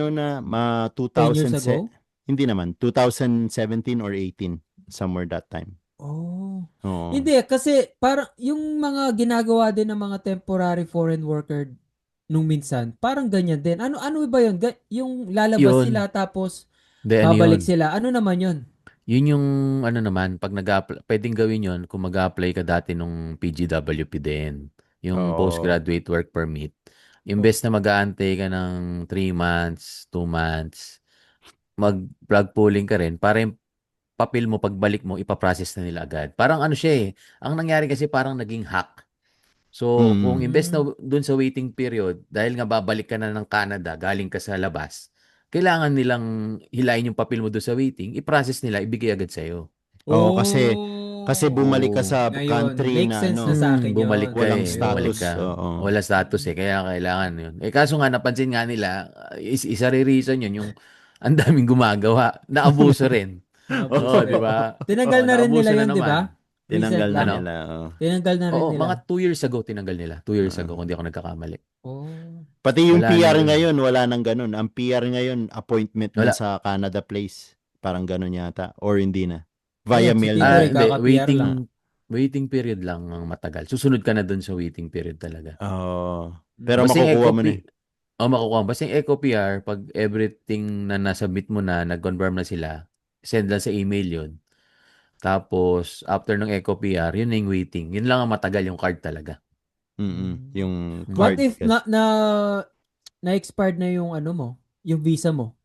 [SPEAKER 2] years ago?
[SPEAKER 4] Hindi naman, 2017 or 18, somewhere that time.
[SPEAKER 2] Hindi, kasi parang yung mga ginagawa din ng mga temporary foreign worker nung minsan, parang ganyan din. Ano ba yun? Yung lalabas sila tapos babalik sila. Ano naman yun?
[SPEAKER 3] Yun yung naman, pag pwedeng gawin yun kung mag-apply ka dati nung PGWP din. Yung postgraduate work permit. Imbes na mag-aantay ka ng 3 months, 2 months, mag-plug pooling ka rin para yung papel mo, pagbalik mo, ipaprocess na nila agad. Parang siya eh. Ang nangyari kasi parang naging hack. So, kung
[SPEAKER 4] Mm.
[SPEAKER 3] imbes na dun sa waiting period, dahil nga babalik ka na ng Canada, galing ka sa labas, kailangan nilang hilain yung papel mo doon sa waiting, i-process nila, ibigay agad sa'yo.
[SPEAKER 4] Oo, kasi bumalik ka
[SPEAKER 3] Oo.
[SPEAKER 4] sa
[SPEAKER 2] Ngayon,
[SPEAKER 4] country
[SPEAKER 2] makes
[SPEAKER 4] na
[SPEAKER 2] sense na sa akin
[SPEAKER 3] Bumalik
[SPEAKER 2] yun.
[SPEAKER 3] ka
[SPEAKER 4] walang
[SPEAKER 3] bumalik
[SPEAKER 4] status.
[SPEAKER 3] ka.
[SPEAKER 4] Oo.
[SPEAKER 3] Wala status kaya kailangan yun. Kaso nga napansin nga nila, isa rin reason yun, yung ang daming gumagawa, naabuso rin.
[SPEAKER 2] Naabuso
[SPEAKER 3] Di
[SPEAKER 2] rin.
[SPEAKER 3] ba?
[SPEAKER 2] Tinanggal na rin
[SPEAKER 3] Naabuso
[SPEAKER 2] nila
[SPEAKER 3] na
[SPEAKER 2] yun, di ba?
[SPEAKER 3] naman.
[SPEAKER 4] Tinanggal
[SPEAKER 2] Recent
[SPEAKER 4] na
[SPEAKER 2] lang.
[SPEAKER 4] nila. Oo.
[SPEAKER 2] Tinanggal na rin
[SPEAKER 3] Oo,
[SPEAKER 2] nila.
[SPEAKER 3] mga 2 years ago tinanggal nila. 2 years ago, kung di ako nagkakamali.
[SPEAKER 2] Oh.
[SPEAKER 4] Pati yung
[SPEAKER 3] Wala
[SPEAKER 4] PR
[SPEAKER 3] nang ganun.
[SPEAKER 4] ngayon, wala nang ganun. Ang PR ngayon, appointment na
[SPEAKER 3] Wala.
[SPEAKER 4] sa Canada Place. Parang ganun yata. Or hindi na. Via
[SPEAKER 2] Ayan, si
[SPEAKER 4] mail
[SPEAKER 2] Tito
[SPEAKER 4] na.
[SPEAKER 2] Ray,
[SPEAKER 3] Hindi,
[SPEAKER 2] kaka-PR lang.
[SPEAKER 3] waiting period lang ang matagal. Susunod ka na dun sa waiting period talaga.
[SPEAKER 4] Oo. Pero
[SPEAKER 3] Basta yung
[SPEAKER 4] makukuha mo na.
[SPEAKER 3] makukuha mo. Basta yung Eco PR, pag everything na nasubmit mo na, nag-confirm na sila, send lang sa email yun. Tapos, after ng Eco PR, yun na yung waiting. Yun lang ang matagal, yung card talaga.
[SPEAKER 4] Yung
[SPEAKER 2] What
[SPEAKER 4] card.
[SPEAKER 2] if na-expired na yung ano mo, yung visa mo?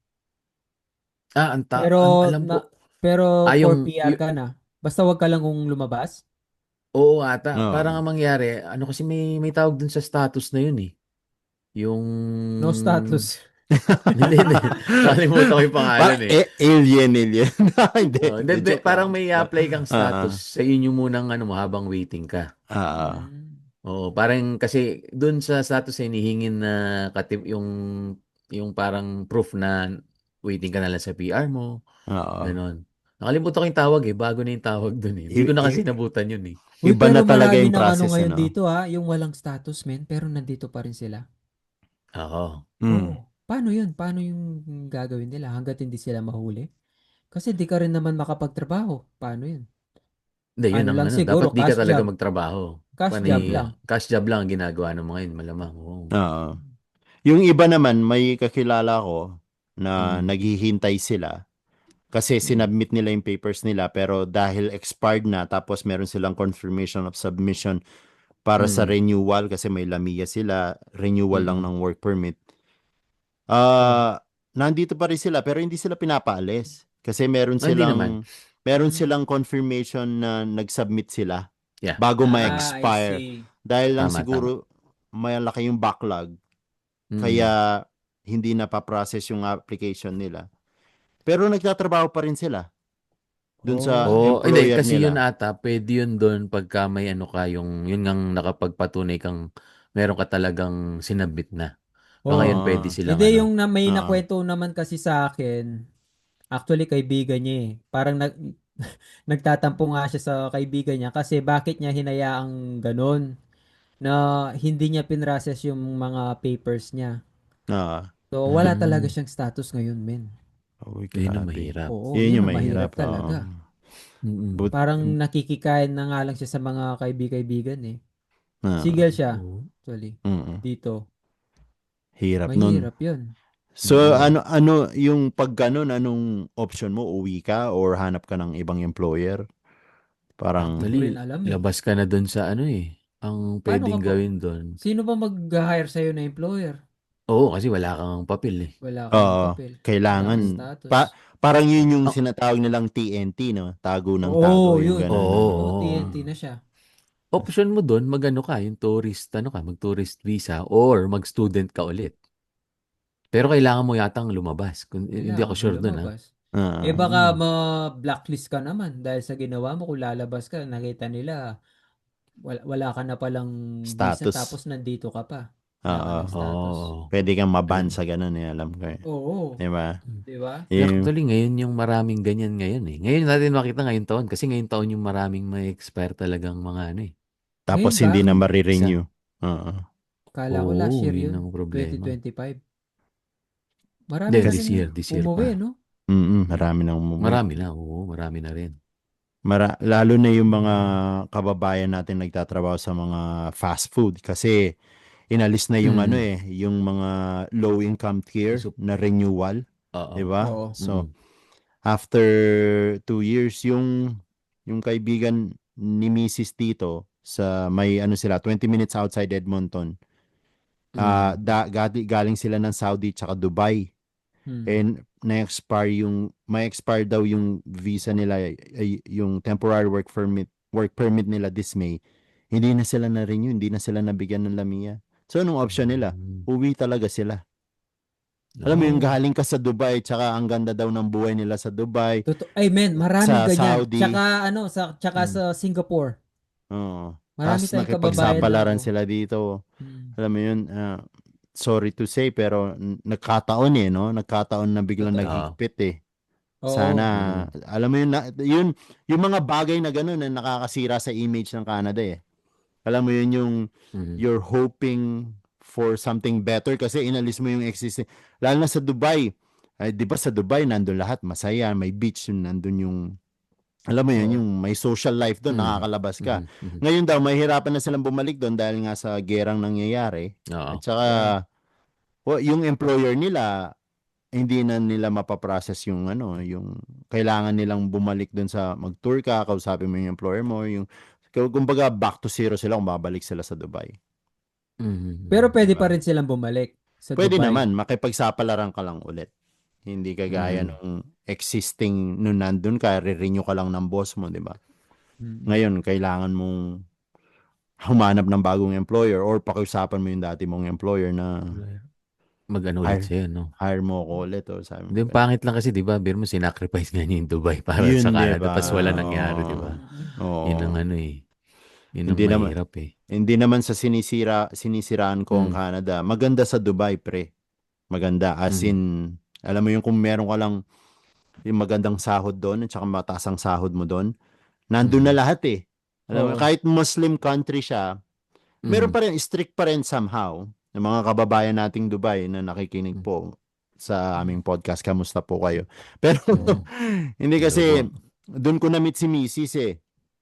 [SPEAKER 3] Alam ko.
[SPEAKER 2] Pero for
[SPEAKER 3] yung,
[SPEAKER 2] PR ka na. Basta wag ka lang kung lumabas.
[SPEAKER 3] oo ata.
[SPEAKER 4] Oo.
[SPEAKER 3] Parang ang mangyari, kasi may tawag dun sa status na yun eh. Yung...
[SPEAKER 2] No status.
[SPEAKER 3] Hindi. Nakalimutan ko yung pangalan eh.
[SPEAKER 4] Alien. Hindi.
[SPEAKER 3] Hindi,
[SPEAKER 4] Joke
[SPEAKER 3] parang
[SPEAKER 4] lang.
[SPEAKER 3] may apply kang status sa inyo munang mo habang waiting ka. Oo, parang kasi doon sa status ay hinihingin na yung parang proof na waiting ka na lang sa PR mo.
[SPEAKER 4] Oo.
[SPEAKER 3] Ganon. Nakalimutan ko yung tawag eh. Bago na yung tawag doon eh. Hindi ko na kasi nabutan yun eh.
[SPEAKER 2] Uy,
[SPEAKER 4] Iba na
[SPEAKER 2] pero
[SPEAKER 4] talaga
[SPEAKER 2] marami
[SPEAKER 4] yung
[SPEAKER 2] ng
[SPEAKER 4] process.
[SPEAKER 2] ngayon dito yung walang status men, pero nandito pa rin sila.
[SPEAKER 3] Oo.
[SPEAKER 2] Oo. Paano yun? Paano yung gagawin nila hanggat hindi sila mahuli? Kasi di ka rin naman makapagtrabaho. Paano yun?
[SPEAKER 3] Hindi, yun
[SPEAKER 2] Ano
[SPEAKER 3] ang
[SPEAKER 2] lang
[SPEAKER 3] ano.
[SPEAKER 2] siguro,
[SPEAKER 3] Dapat di ka
[SPEAKER 2] cash
[SPEAKER 3] talaga
[SPEAKER 2] job.
[SPEAKER 3] magtrabaho.
[SPEAKER 2] Cash job lang.
[SPEAKER 3] Cash job lang ang ginagawa ng mga yun, malamang. Oo.
[SPEAKER 4] Oo. Yung iba naman, may kakilala ko na
[SPEAKER 3] Mm.
[SPEAKER 4] naghihintay sila kasi sinubmit nila yung papers nila pero dahil expired na tapos meron silang confirmation of submission para sa renewal kasi may LAMIA sila, renewal lang ng work permit. Nandito pa rin sila pero hindi sila pinapaalis kasi
[SPEAKER 3] Hindi naman.
[SPEAKER 4] meron silang confirmation na nag-submit sila
[SPEAKER 3] Yeah.
[SPEAKER 4] bago
[SPEAKER 2] I
[SPEAKER 4] ma-expire.
[SPEAKER 2] see.
[SPEAKER 4] Dahil lang
[SPEAKER 3] Tama,
[SPEAKER 4] siguro malaki yung backlog
[SPEAKER 3] Mm.
[SPEAKER 4] kaya hindi na pa-process yung application nila. Pero nagtatrabaho pa rin sila dun sa
[SPEAKER 3] Hindi,
[SPEAKER 4] employer
[SPEAKER 3] kasi
[SPEAKER 4] nila.
[SPEAKER 3] yun ata, pwede yun doon pagka may yun ngang nakapagpatunay kang meron ka talagang sinabit na. Baka yun pwede silang
[SPEAKER 2] Hindi, yung may
[SPEAKER 4] Oo.
[SPEAKER 2] nakwento naman kasi sa akin, actually kaibigan niya eh. Parang nagtatampo nga siya sa kaibigan niya kasi bakit niya hinayaang ganun na hindi niya pinrocess yung mga papers niya. So, wala talaga siyang status ngayon, men.
[SPEAKER 4] Uy,
[SPEAKER 3] Yun ang
[SPEAKER 4] grabe.
[SPEAKER 3] mahirap.
[SPEAKER 2] Oo,
[SPEAKER 4] Yun
[SPEAKER 2] yun
[SPEAKER 4] yung
[SPEAKER 2] ang mahirap
[SPEAKER 4] mahirap.
[SPEAKER 2] talaga.
[SPEAKER 3] Mm-mm.
[SPEAKER 2] Parang nakikikain na nga lang siya sa mga kaibigan eh.
[SPEAKER 4] Oo.
[SPEAKER 2] Sigel siya,
[SPEAKER 3] Oo.
[SPEAKER 2] actually.
[SPEAKER 4] Mm-mm.
[SPEAKER 2] Dito.
[SPEAKER 4] Hirap nun.
[SPEAKER 2] Mahirap yun.
[SPEAKER 4] So, ano yung pag ganun, anong option mo? Uwi ka or hanap ka ng ibang employer? Parang,
[SPEAKER 2] Hindi ko rin alam eh.
[SPEAKER 3] Labas ka na doon sa ang
[SPEAKER 2] Paano
[SPEAKER 3] pwedeng
[SPEAKER 2] ka ba?
[SPEAKER 3] gawin doon.
[SPEAKER 2] Sino ba mag-hire sa'yo na employer?
[SPEAKER 3] Oo, kasi wala kang papel eh.
[SPEAKER 2] Wala kang papel.
[SPEAKER 4] kailangan.
[SPEAKER 2] Wala kang status.
[SPEAKER 4] Parang yun yung sinatawag nilang TNT, no? Tago ng tago. Yung
[SPEAKER 2] yun.
[SPEAKER 4] ganun.
[SPEAKER 3] Oo.
[SPEAKER 2] TNT na siya.
[SPEAKER 3] Option mo doon, yung mag-tourist visa or mag-student ka ulit. Pero kailangan mo yatang lumabas. Hindi ako sure doon ha.
[SPEAKER 2] Baka ma-blacklist ka naman dahil sa ginawa mo kung lalabas ka, nakita nila wala ka na palang
[SPEAKER 4] Status.
[SPEAKER 2] visa tapos nandito ka pa. Wala ka ng status.
[SPEAKER 4] Pwede kang maban sa ganun alam ko.
[SPEAKER 2] Oo.
[SPEAKER 4] Diba?
[SPEAKER 2] Diba?
[SPEAKER 3] Actually, ngayon yung maraming ganyan ngayon eh. Ngayon natin makita ngayong taon. Kasi ngayong taon yung maraming may expire talagang mga
[SPEAKER 4] Tapos
[SPEAKER 2] ngayon
[SPEAKER 4] hindi
[SPEAKER 2] ba?
[SPEAKER 4] na marirenew.
[SPEAKER 2] Kala ko last year
[SPEAKER 3] yun
[SPEAKER 2] yun.
[SPEAKER 3] ang problema.
[SPEAKER 2] 2025. Marami
[SPEAKER 3] Then,
[SPEAKER 2] kasi
[SPEAKER 3] this year
[SPEAKER 2] umuwi,
[SPEAKER 3] pa.
[SPEAKER 2] no?
[SPEAKER 4] Marami nang umuwi.
[SPEAKER 3] Marami na, marami na rin.
[SPEAKER 4] Lalo na yung mga kababayan natin nagtatrabaho sa mga fast food kasi inalis na yung yung mga low income tier na renewal, di ba? So after 2 years yung kaibigan ni Mrs. Tito sa may sila 20 minutes outside Edmonton. Galing sila ng Saudi tsaka Dubai. And may expire daw yung visa nila, yung temporary work permit nila this May. hindi na sila na-renew, hindi na sila nabigyan ng Lamia. So, anong option nila? Uwi talaga sila. Alam mo yung galing ka sa Dubai, tsaka ang ganda daw ng buhay nila sa Dubai,
[SPEAKER 2] Ay, men, marami
[SPEAKER 4] sa
[SPEAKER 2] ganyan.
[SPEAKER 4] Saudi.
[SPEAKER 2] Tsaka sa Singapore.
[SPEAKER 4] Oo.
[SPEAKER 2] Marami
[SPEAKER 4] Tapos
[SPEAKER 2] tayong kababayan
[SPEAKER 4] nakipagsapalaran
[SPEAKER 2] doon.
[SPEAKER 4] sila dito.
[SPEAKER 2] Mm.
[SPEAKER 4] Alam mo yun, sorry to say, pero nagkataon no? Nagkataon na biglang
[SPEAKER 2] Totoo.
[SPEAKER 4] naghigpit
[SPEAKER 2] Oo.
[SPEAKER 4] Sana, alam mo yun, yung mga bagay na gano'n na nakakasira sa image ng Canada Alam mo yun, yung you're hoping for something better kasi inalis mo yung existing. Lalo na sa Dubai. Ay, di ba sa Dubai, nandun lahat, masaya, may beach, nandun yung, alam mo yun, yung may social life doon, nakakalabas ka. Ngayon daw, mahihirapan na silang bumalik doon dahil nga sa gerang nangyayari. At saka, yung employer nila, hindi na nila mapaprocess yung yung kailangan nilang bumalik doon sa mag-tour ka, kausapin mo yung employer mo, yung kumbaga back to zero sila kung babalik sila sa Dubai.
[SPEAKER 2] Pero pwede
[SPEAKER 4] Diba?
[SPEAKER 2] pa rin silang bumalik sa
[SPEAKER 4] Pwede
[SPEAKER 2] Dubai.
[SPEAKER 4] naman, makipagsapalaran ka lang ulit. Hindi kagaya nung existing nung nandun ka, re-renew ka lang ng boss mo, di ba? Ngayon, kailangan mong humanap ng bagong employer or pakiusapan mo yung dati mong employer na
[SPEAKER 3] Mag-ano ulit sa'yo, no?
[SPEAKER 4] hire mo ko ulit. O, sabi mo,
[SPEAKER 3] Hindi, yung pangit lang kasi, di ba? Biro mo, sinacrifice nga niya yung Dubai para
[SPEAKER 4] Yun,
[SPEAKER 3] sa
[SPEAKER 4] di
[SPEAKER 3] Canada.
[SPEAKER 4] ba?
[SPEAKER 3] Tapos wala nangyari, di ba?
[SPEAKER 4] Oo.
[SPEAKER 3] Yun ang ano Yun ang
[SPEAKER 4] Hindi naman-
[SPEAKER 3] mahirap
[SPEAKER 4] Hindi naman sa sinisiraan ko ang Canada. Maganda sa Dubai, pre. Maganda. As in, alam mo yung kung meron ka lang yung magandang sahod doon at saka mataas ang sahod mo doon, nandun na lahat Alam mo, kahit Muslim country siya, meron pa rin, strict pa rin somehow. Yung mga kababayan nating Dubai na nakikinig po sa aming podcast, kamusta po kayo? Pero, hindi kasi, doon ko na-meet si Mrs.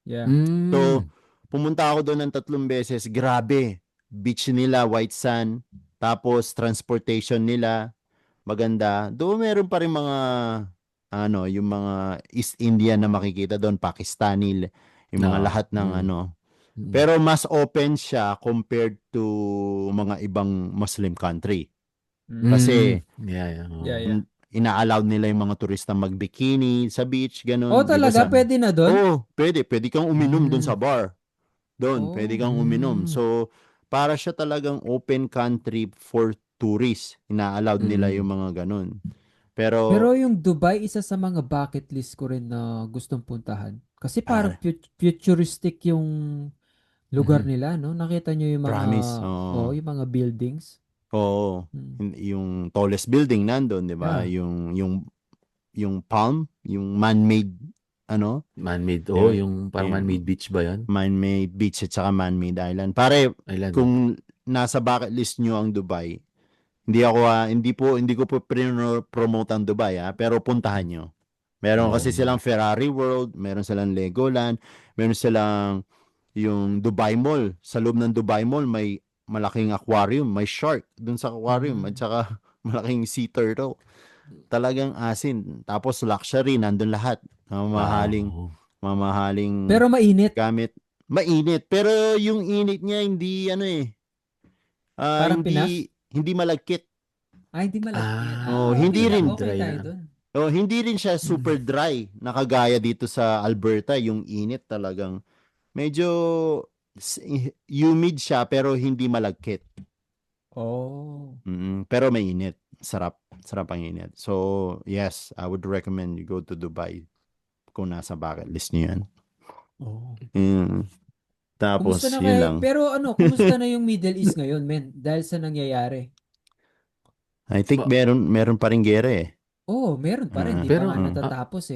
[SPEAKER 2] Yeah.
[SPEAKER 4] So, pumunta ako doon ng 3 beses. Grabe. Beach nila, white sand. Tapos, transportation nila. Maganda. Doon meron pa rin mga, yung mga East Indian na makikita doon. Pakistani. Yung mga lahat ng Pero mas open siya compared to mga ibang Muslim country. Kasi,
[SPEAKER 3] Yeah.
[SPEAKER 4] ina-allow nila yung mga turista mag-bikini sa beach, ganun.
[SPEAKER 2] Oh,
[SPEAKER 4] Di ba
[SPEAKER 2] talaga? Pwede na doon?
[SPEAKER 4] Oo, pwede. Pwede kang uminom doon sa bar. Doon, pwede kang uminom. So, para siya talagang open country for tourists. Ina-allowed nila yung mga ganun. Pero
[SPEAKER 2] yung Dubai, isa sa mga bucket list ko rin na gustong puntahan. Kasi parang futuristic yung lugar nila, no? Nakita nyo yung mga
[SPEAKER 4] Promise, oo.
[SPEAKER 2] yung mga buildings.
[SPEAKER 4] oo, yung tallest building nandun, di ba?
[SPEAKER 2] Yeah.
[SPEAKER 4] Yung palm, yung man-made,
[SPEAKER 3] Man-made, yung parang
[SPEAKER 4] Yeah.
[SPEAKER 3] man-made beach ba yun?
[SPEAKER 4] man-made beach at saka man-made island. Pare,
[SPEAKER 3] Island.
[SPEAKER 4] kung nasa bucket list nyo ang Dubai, hindi ko po promote ang Dubai pero puntahan nyo. Meron kasi silang Ferrari World, meron silang Legoland, meron silang yung Dubai Mall. Sa loob ng Dubai Mall may malaking aquarium, may shark dun sa aquarium at saka malaking sea turtle. Talagang asin. Tapos luxury, nandun lahat. Mamahaling
[SPEAKER 2] Pero mainit.
[SPEAKER 4] gamit. Mainit. Pero yung init niya hindi
[SPEAKER 2] Parang Pinas?
[SPEAKER 4] hindi malagkit.
[SPEAKER 2] Hindi malaki.
[SPEAKER 4] hindi
[SPEAKER 2] okay,
[SPEAKER 4] rin
[SPEAKER 2] Okay
[SPEAKER 3] dry
[SPEAKER 2] tayo
[SPEAKER 3] na.
[SPEAKER 2] dun.
[SPEAKER 4] Hindi rin siya super dry. Nakagaya dito sa Alberta, yung init talagang medyo humid siya pero hindi malagkit. Pero may init. Sarap ang init. So, yes, I would recommend you go to Dubai kung nasa bucket list niyo yan. Tapos,
[SPEAKER 2] Kumusta na
[SPEAKER 4] yun lang.
[SPEAKER 2] Pero kumusta na yung Middle East ngayon, men? Dahil sa nangyayari.
[SPEAKER 4] I think meron pa rin gere
[SPEAKER 2] Meron pa rin. Di
[SPEAKER 3] Pero,
[SPEAKER 2] pa nga natatapos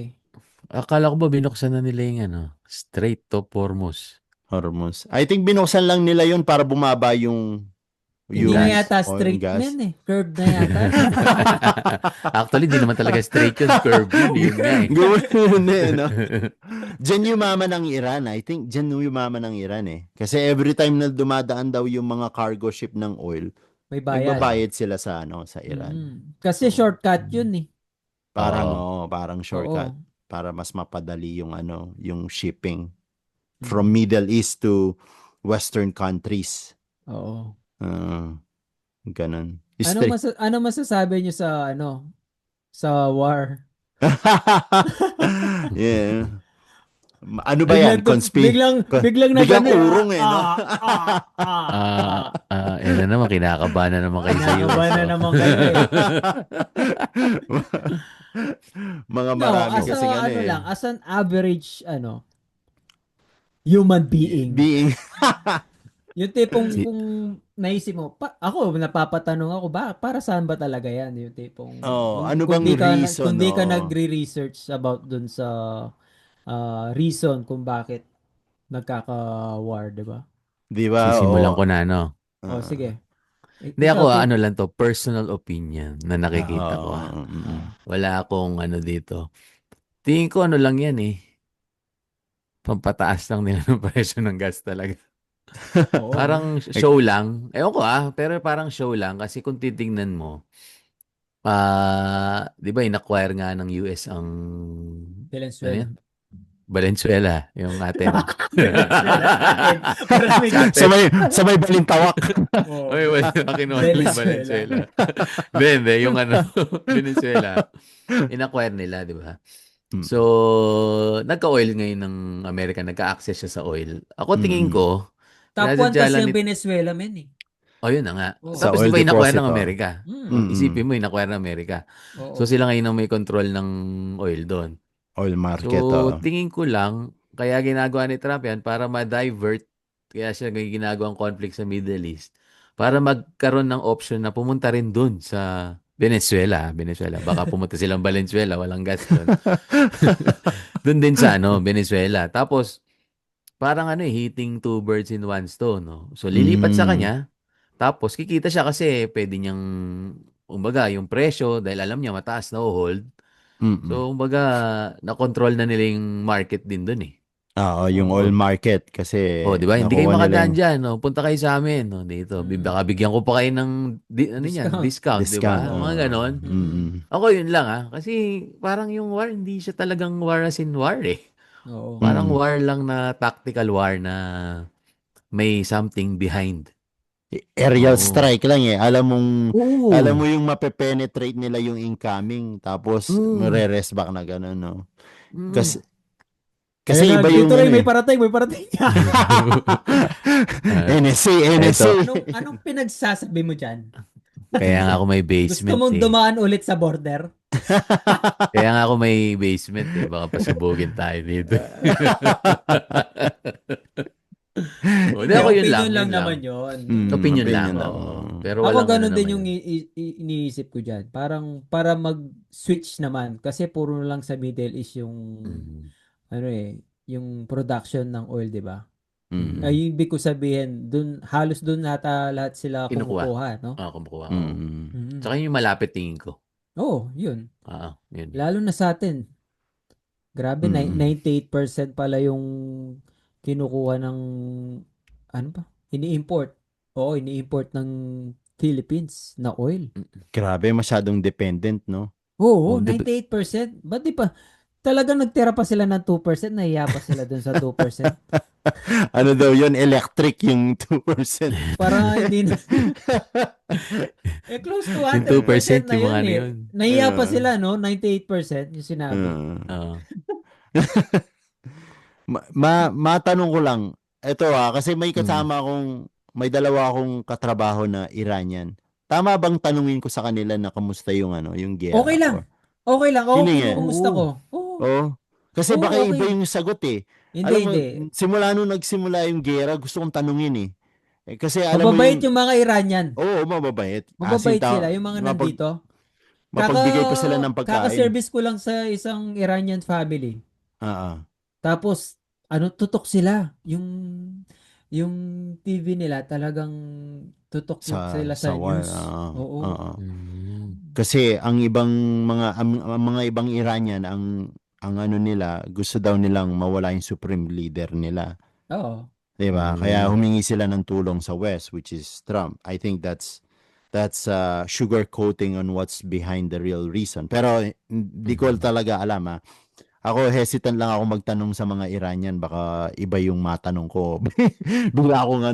[SPEAKER 3] Akala ko ba binuksan na nila yung Strait of Hormuz?
[SPEAKER 4] Hormuz. I think binuksan lang nila yun para bumaba yung
[SPEAKER 2] Hindi na yata
[SPEAKER 4] oil and
[SPEAKER 2] straight,
[SPEAKER 4] gas.
[SPEAKER 2] men Curved na yata.
[SPEAKER 3] Actually, di naman talaga straight yun. Curve yun nga
[SPEAKER 4] Gawin no? Diyan yumaman ang Iran. I think diyan yumaman ang Iran Kasi every time na dumadaan daw yung mga cargo ship ng oil,
[SPEAKER 2] May bayad.
[SPEAKER 4] nagbabayad sila sa Iran.
[SPEAKER 2] Kasi shortcut yun
[SPEAKER 4] Parang shortcut
[SPEAKER 2] Oo.
[SPEAKER 4] para mas mapadali yung yung shipping from Middle East to Western countries.
[SPEAKER 2] Oo.
[SPEAKER 4] Ganun.
[SPEAKER 2] Ano masasabi niyo sa sa war?
[SPEAKER 4] Yeah. Ano ba yan?
[SPEAKER 2] Biglang
[SPEAKER 4] Biglang
[SPEAKER 2] nagano,
[SPEAKER 4] urong eh, no?
[SPEAKER 3] Yan na naman, kinakabahan na naman kayo sa US.
[SPEAKER 2] Kinakabahan na naman kayo eh.
[SPEAKER 4] Mga
[SPEAKER 2] No,
[SPEAKER 4] marami
[SPEAKER 2] as
[SPEAKER 4] kasi
[SPEAKER 2] a, lang, as an average, human being. Yung tipong kung naisip mo, ako, napapatanong ako, para saan ba talaga yan? Yung tipong,
[SPEAKER 4] ano bang reason?
[SPEAKER 2] Kung di ka nagre-research about dun sa reason kung bakit nagkaka-war, di ba?
[SPEAKER 4] Di ba?
[SPEAKER 3] Sisimulan ko na, no?
[SPEAKER 2] Sige.
[SPEAKER 3] Hindi ako, ano lang to, personal opinion na nakikita ko. Wala akong dito. Tingin ko lang yan eh. Pampataas lang nila ng presyo ng gas talaga. Parang show lang. Ewan ko pero parang show lang kasi kung titingnan mo, di ba in-acquire nga ng US ang
[SPEAKER 2] Venezuela.
[SPEAKER 3] Valenzuela, yung atin.
[SPEAKER 4] sa may balintawak.
[SPEAKER 3] Oy, wala kinuha ng Valenzuela. Hindi, yung Venezuela, in-acquire nila, di ba? So, nagka-oil ngayon ng Amerika, nagka-access siya sa oil. Ako tingin ko,
[SPEAKER 2] Top 1 kasi yung Venezuela, men eh.
[SPEAKER 3] Yun na nga.
[SPEAKER 4] Sa
[SPEAKER 3] Tapos
[SPEAKER 4] oil
[SPEAKER 3] di ba in-acquire
[SPEAKER 4] deposit,
[SPEAKER 3] ng Amerika? Isipin mo, in-acquire ng Amerika. So, sila ngayon ang may control ng oil doon.
[SPEAKER 4] Oil market.
[SPEAKER 3] So, tingin ko lang, kaya ginagawa ni Trump yan para ma-divert, kaya siya ginagawang conflict sa Middle East, para magkaroon ng option na pumunta rin doon sa Venezuela. Baka pumunta silang Valenzuela, walang gas doon. Doon din sa Venezuela. Tapos, parang hitting two birds in one stone. No? So, lilipat sa kanya, tapos kikita siya kasi pwede niyang, yung presyo, dahil alam niya mataas na hold. So, na-control na nila yung market din doon eh.
[SPEAKER 4] Yung oil market kasi
[SPEAKER 3] di ba? Hindi kayo makadaan dyan. No? Punta kayo sa amin. No? Dito. Baka bigyan ko pa kayo ng discount. Di ba? Mga ganon. Ako yun lang Kasi parang yung war, hindi siya talagang war as in war eh. Parang war lang na tactical war na may something behind.
[SPEAKER 4] Aerial strike lang eh. Alam mo yung mape-penetrate nila yung incoming tapos re-rest back na gano'n, no? Kasi iba yung
[SPEAKER 2] may parating.
[SPEAKER 4] NSA.
[SPEAKER 2] Anong pinagsasabi mo dyan?
[SPEAKER 3] Kaya nga ako may basement.
[SPEAKER 2] Gusto mong dumaan ulit sa border?
[SPEAKER 3] Kaya nga ako may basement eh. Baka pasubugin tayo dito. Hindi ako yun lang.
[SPEAKER 2] Naman yun.
[SPEAKER 3] Opinion lang. Pero
[SPEAKER 2] ako ganun din yung iniisip ko dyan. Parang para mag-switch naman. Kasi puro lang sa Middle East yung yung production ng oil, di ba? Ay, ibig ko sabihin, halos dun nata lahat sila kumukuha, no?
[SPEAKER 3] Kumukuha. Tsaka yung malapit tingin ko.
[SPEAKER 2] Yun.
[SPEAKER 3] Yun.
[SPEAKER 2] Lalo na sa atin. Grabe, 98% pala yung kinukuha ng ini-import. Ini-import ng Philippines na oil.
[SPEAKER 4] Grabe, masyadong dependent, no?
[SPEAKER 2] 98%. Ba't di pa? Talagang nagtira pa sila ng 2%, nahiya pa sila dun sa 2%.
[SPEAKER 4] Ano daw yun? Electric yung 2%.
[SPEAKER 2] Para hindi na... close to 100%
[SPEAKER 3] yung 2%
[SPEAKER 2] na
[SPEAKER 3] yung
[SPEAKER 2] yun eh.
[SPEAKER 3] yun.
[SPEAKER 2] Nahiya pa sila, no? 98% yung sinabi.
[SPEAKER 4] Matanong ko lang, ito kasi may kasama akong, may dalawa akong katrabaho na Iranian. Tama bang tanungin ko sa kanila na kamusta yung yung gera?
[SPEAKER 2] Okay lang. Okay lang. Kumusta ko?
[SPEAKER 4] Kasi baka iba yung sagot eh.
[SPEAKER 2] Hindi.
[SPEAKER 4] Simula nung nagsimula yung gera, gusto kong tanungin eh. Kasi alam
[SPEAKER 2] mababait
[SPEAKER 4] mo
[SPEAKER 2] yung mga Iranian.
[SPEAKER 4] Mababait.
[SPEAKER 2] Mababait sila, yung mga nandito.
[SPEAKER 4] Mapagbigay pa sila ng pagkain.
[SPEAKER 2] Kaka-service ko lang sa isang Iranian family. Tapos, tutok sila. Yung TV nila talagang tutok sila sa news.
[SPEAKER 4] Kasi ang mga ibang Iranian ang nila, gusto daw nilang mawala yung supreme leader nila.
[SPEAKER 2] Oo.
[SPEAKER 4] 'Di ba? Kaya humingi sila ng tulong sa West, which is Trump. I think that's sugarcoating on what's behind the real reason. Pero hindi ko talaga alam Ako hesitant lang ako magtanong sa mga Iranian, baka iba yung matanong ko. Bigla akong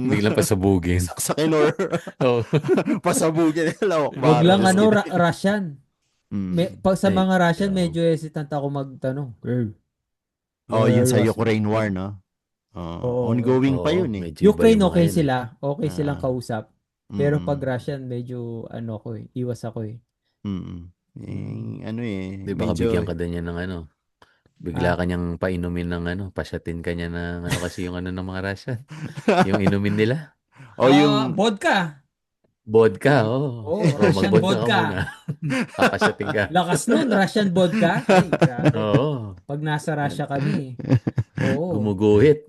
[SPEAKER 3] biglang pasabugin.
[SPEAKER 4] Saksakin or pasabugin.
[SPEAKER 2] Huwag lang Russian. Pag sa
[SPEAKER 4] Ay,
[SPEAKER 2] mga Russian,
[SPEAKER 4] oo.
[SPEAKER 2] medyo hesitant ako magtanong.
[SPEAKER 4] Yun sa
[SPEAKER 2] Russian.
[SPEAKER 4] Ukraine war, no?
[SPEAKER 2] Oo.
[SPEAKER 4] Ongoing pa
[SPEAKER 3] Oo,
[SPEAKER 4] yun eh.
[SPEAKER 3] medyo iba
[SPEAKER 2] Ukraine
[SPEAKER 3] yung mga
[SPEAKER 2] okay
[SPEAKER 3] yun eh.
[SPEAKER 2] sila. Okay silang
[SPEAKER 4] Ah,
[SPEAKER 2] kausap. Pero pag
[SPEAKER 4] mm,
[SPEAKER 2] Russian, medyo iwas ako eh.
[SPEAKER 4] mm. Ano eh,
[SPEAKER 3] Di baka
[SPEAKER 4] medyo,
[SPEAKER 3] bigyan ka din niya ng ano. Bigla
[SPEAKER 2] Ah,
[SPEAKER 3] ka niyang painumin ng ano, pasyatin ka niya ng ano kasi yung ano ng mga Russian. Yung inumin nila.
[SPEAKER 4] o yung,
[SPEAKER 2] vodka.
[SPEAKER 3] Vodka, oo.
[SPEAKER 2] Oh,
[SPEAKER 3] Oh,
[SPEAKER 2] Russian
[SPEAKER 3] mag-vodka ka muna.
[SPEAKER 2] vodka.
[SPEAKER 3] Papasyatin ka.
[SPEAKER 2] Lakas nun, Russian vodka. Ay, grabe.
[SPEAKER 3] Oo.
[SPEAKER 2] Pag nasa Russia kami. Oo.
[SPEAKER 3] Gumuguhit.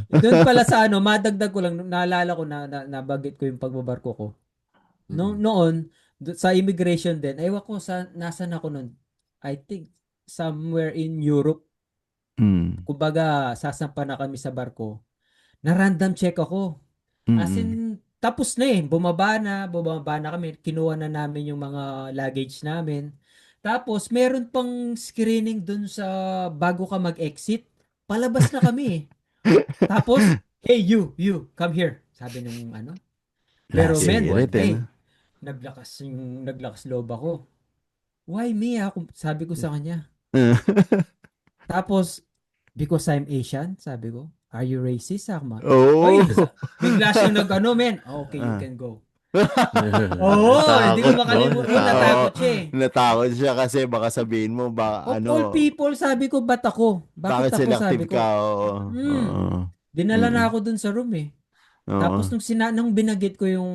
[SPEAKER 2] Doon pala sa madagdag ko lang, naalala ko nabanggit ko yung pagbabarko ko. Noon, sa immigration din, ewan ko nasan ako noon. I think somewhere in Europe. Kumbaga, sasampa na kami sa barko. Na-random check ako. As in, tapos na eh. Bumaba na kami. Kinuha na namin yung mga luggage namin. Tapos, meron pang screening dun sa bago ka mag-exit. Palabas na kami eh. Tapos, hey you, come here. Sabi nung Pero
[SPEAKER 4] last
[SPEAKER 2] men,
[SPEAKER 4] minute eh, no?
[SPEAKER 2] naglakas loob ako. Why me? Sabi ko sa kanya. Tapos, because I'm Asian, sabi ko, are you racist, Akma? Oy,
[SPEAKER 4] Oh.
[SPEAKER 2] bigla siyang men. Okay, you
[SPEAKER 4] Ah.
[SPEAKER 2] can go. Oo, hindi ko makalimutan. Natakot siya eh.
[SPEAKER 4] Natakot siya kasi baka sabihin mo,
[SPEAKER 2] Of all people, sabi ko, ba't ako?
[SPEAKER 4] bakit
[SPEAKER 2] Bakit ako, sabi
[SPEAKER 4] selective
[SPEAKER 2] ko.
[SPEAKER 4] ka? Oo. Oo.
[SPEAKER 2] Dinala na ako dun sa room eh.
[SPEAKER 4] Oo.
[SPEAKER 2] Tapos nung binagit ko yung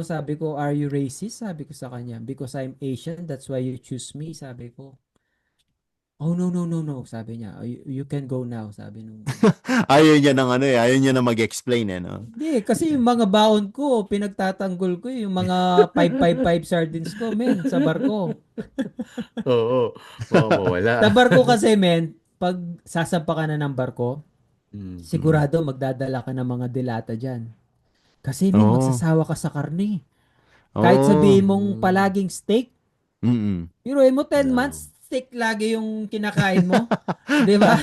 [SPEAKER 2] sabi ko, are you racist? Sabi ko sa kanya, because I'm Asian, that's why you choose me, sabi ko. Oh, no, sabi niya. You can go now, sabi nung.
[SPEAKER 4] Ayaw niya ng ayaw niya na mag-explain no?
[SPEAKER 2] Hindi, kasi yung mga baon ko, pinagtatanggol ko yung mga 555 sardines ko, men, sa barko.
[SPEAKER 3] Oo. Baka mawala.
[SPEAKER 2] Sa barko kasi, men, pag sasampa ka na ng barko, sigurado magdadala ka ng mga dilata dyan. Kasi, men, magsasawa ka sa karne. Kahit sabihin mong palaging steak, biruin mo 10 months, steak lagi yung kinakain mo. Di ba?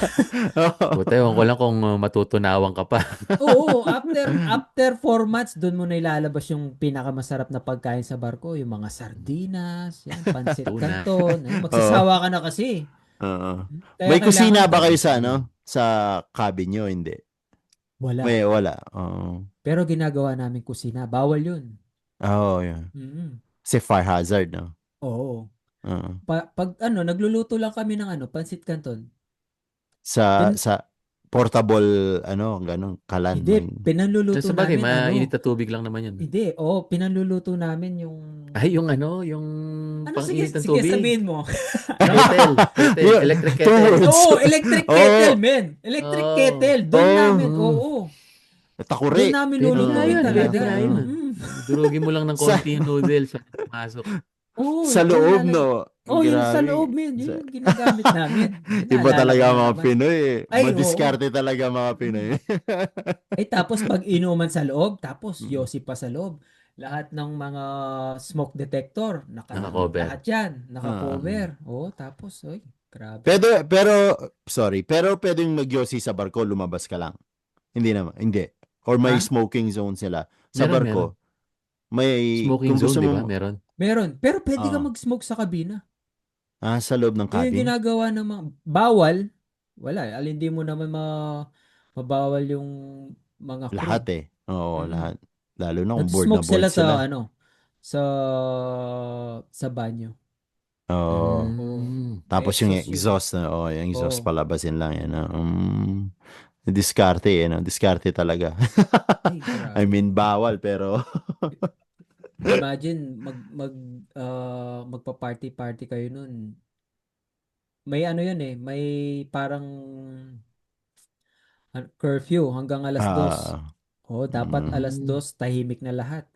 [SPEAKER 3] Buti, ewan ko lang kung matutunawan ka pa.
[SPEAKER 2] Oo, after 4 months, doon mo na ilalabas yung pinakamasarap na pagkain sa barko. Yung mga sardinas, yan, pancit
[SPEAKER 3] Tuna.
[SPEAKER 2] canton. Magsasawa ka na kasi. Kaya
[SPEAKER 4] May kusina
[SPEAKER 2] kailangan
[SPEAKER 4] ba kayo sa cabin nyo? Hindi.
[SPEAKER 2] Wala.
[SPEAKER 4] Wala.
[SPEAKER 2] Pero ginagawa namin kusina. Bawal yun.
[SPEAKER 4] Yeah.
[SPEAKER 2] Mm-hmm.
[SPEAKER 4] Kasi fire hazard, no?
[SPEAKER 2] Oo. Pag nagluluto lang kami ng pancit canton.
[SPEAKER 4] Sa portable, ganun, kalan.
[SPEAKER 2] Hindi, pinanluluto
[SPEAKER 3] Sa bagay,
[SPEAKER 2] namin
[SPEAKER 3] mainit na tubig lang naman yun.
[SPEAKER 2] Hindi, pinanluluto namin yung.
[SPEAKER 3] Ay, yung yung pang-init ng tubig.
[SPEAKER 2] Sige, sabihin mo.
[SPEAKER 3] Kettle. Electric kettle.
[SPEAKER 2] Oo, electric kettle, men. Electric kettle. Doon namin,
[SPEAKER 4] Takure.
[SPEAKER 2] Doon namin lulutuin talaga.
[SPEAKER 3] Durugin mo lang ng konti yung noodles. Pasok.
[SPEAKER 4] Sa loob, no?
[SPEAKER 2] Yung sa loob, men. Yun yung ginagamit namin.
[SPEAKER 4] Iba talaga mga Pinoy.
[SPEAKER 2] Ay,
[SPEAKER 4] Madiskarte talaga mga Pinoy.
[SPEAKER 2] Tapos pag inuman sa loob, tapos yosi pa sa loob. Lahat ng mga smoke detector,
[SPEAKER 3] naka-cover.
[SPEAKER 2] Lahat yan, naka-cover. Tapos, grabe.
[SPEAKER 4] Pero, sorry, pero pwedeng mag-yosi sa barko, lumabas ka lang. Hindi naman, hindi. Or may smoking zone sila. Sa barko, may
[SPEAKER 3] smoking zone, di ba?
[SPEAKER 2] Meron. Pero pwede ka mag-smoke sa kabina.
[SPEAKER 4] Sa loob ng cabin?
[SPEAKER 2] Yung ginagawa ng mga, bawal, wala. Hindi mo naman mabawal yung mga crew.
[SPEAKER 4] Lahat Oo, lahat. Lalo na kung board na board
[SPEAKER 2] sila. Sa banyo.
[SPEAKER 4] Tapos yung exhaust, yung exhaust palabasin lang yan. Diskarte diskarte talaga. I mean, bawal pero
[SPEAKER 2] imagine magpa-party kayo nun. May yun may parang curfew hanggang alas 2. Dapat alas 2 tahimik na lahat.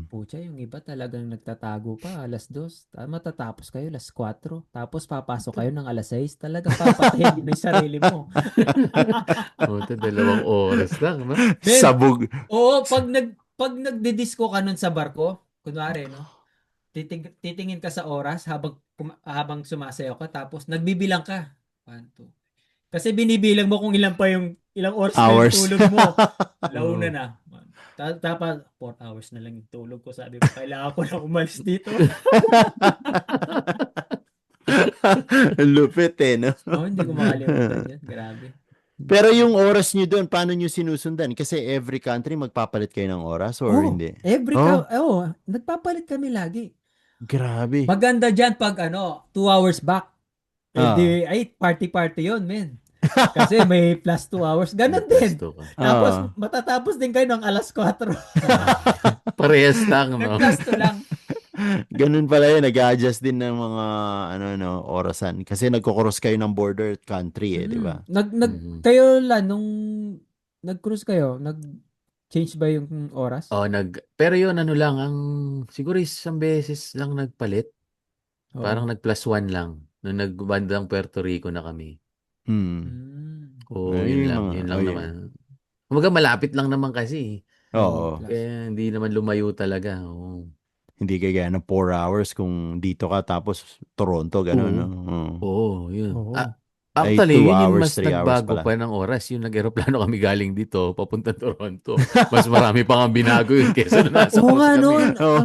[SPEAKER 2] Pucha, yung iba talagang nagtatago pa alas 2. Matatapos kayo alas 4. Tapos papasok kayo ng alas 6. Talagang papatayin mo yung sarili mo.
[SPEAKER 3] 2 oras lang, no?
[SPEAKER 4] Sabog.
[SPEAKER 2] Oo, pag nagdidisco ka nun sa barko, kunwari, no? Titingin ka sa oras habang sumasayaw ka, tapos nagbibilang ka. 1, 2. Kasi binibilang mo kung ilang oras na yung tulog mo. Launa na. Dapat 4 hours na lang yung tulog ko. Sabi ko, kailangan ko na umalis dito.
[SPEAKER 4] Lupit eh, no?
[SPEAKER 2] Hindi ko makalimutan yan. Grabe.
[SPEAKER 4] Pero yung oras nyo doon, paano nyo sinusundan? Kasi every country magpapalit kayo ng oras or hindi?
[SPEAKER 2] Nagpapalit kami lagi.
[SPEAKER 4] Grabe.
[SPEAKER 2] Maganda dyan pag 2 hours back. Party yun, men. Kasi may plus 2 hours. Ganon din.
[SPEAKER 3] Gusto ko.
[SPEAKER 2] Tapos matatapos din kayo ng alas 4.
[SPEAKER 3] Parehas lang, no?
[SPEAKER 2] Nag-plus 2 lang.
[SPEAKER 4] Ganun pala yun, nag-adjust din ng mga orasan. Kasi nagko-cross kayo ng border country di ba?
[SPEAKER 2] Kayo lang, nung nag-cruise kayo, nag-change ba yung oras?
[SPEAKER 3] Pero yun, lang, siguro isang beses lang nagpalit.
[SPEAKER 2] Oo.
[SPEAKER 3] Parang nag-plus 1 lang. Nung nagbandang Puerto Rico na kami.
[SPEAKER 4] Ay,
[SPEAKER 3] Yun lang naman. Kumbaga malapit lang naman kasi.
[SPEAKER 4] Oo.
[SPEAKER 3] Kaya hindi naman lumayo talaga. Oo.
[SPEAKER 4] Hindi kaya ng 4 hours kung dito ka tapos Toronto, gano'n, no?
[SPEAKER 3] Oo, yun.
[SPEAKER 2] Oo.
[SPEAKER 3] Actually,
[SPEAKER 4] Ay, 2
[SPEAKER 3] yun yung
[SPEAKER 4] hours,
[SPEAKER 3] mas
[SPEAKER 4] 3 hours
[SPEAKER 3] nagbago
[SPEAKER 4] pala.
[SPEAKER 3] pa ng oras. Yung nag-aeroplano kami galing dito, papunta Toronto. Mas marami pa nga binago yun kesa na nasa
[SPEAKER 2] Oo
[SPEAKER 3] cruise
[SPEAKER 2] nga,
[SPEAKER 3] kami.
[SPEAKER 2] noon.
[SPEAKER 4] Oo.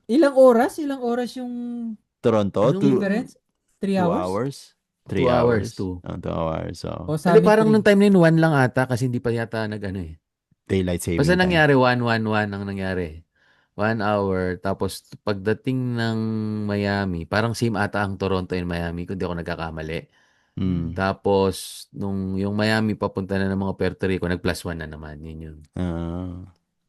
[SPEAKER 2] Ilang oras? Ilang oras yung
[SPEAKER 4] Toronto,
[SPEAKER 3] Anong
[SPEAKER 4] 2
[SPEAKER 2] difference? 3 hours?
[SPEAKER 4] hours?
[SPEAKER 3] 2
[SPEAKER 4] 3
[SPEAKER 3] hours,
[SPEAKER 4] hours.
[SPEAKER 3] 2.
[SPEAKER 4] 2 hours, so
[SPEAKER 2] O
[SPEAKER 3] Hindi,
[SPEAKER 2] sabi
[SPEAKER 3] parang
[SPEAKER 2] 3.
[SPEAKER 3] nung time na yun, 1 lang ata kasi hindi pa yata eh.
[SPEAKER 4] daylight saving
[SPEAKER 3] Basta
[SPEAKER 4] time.
[SPEAKER 3] nangyari, 1 ang nangyari. 1 hour, tapos pagdating ng Miami, parang same ata ang Toronto and Miami, kung di ako nagkakamali. Tapos, nung yung Miami papunta na ng mga Puerto Rico, nag-plus 1 na naman. Yun yun.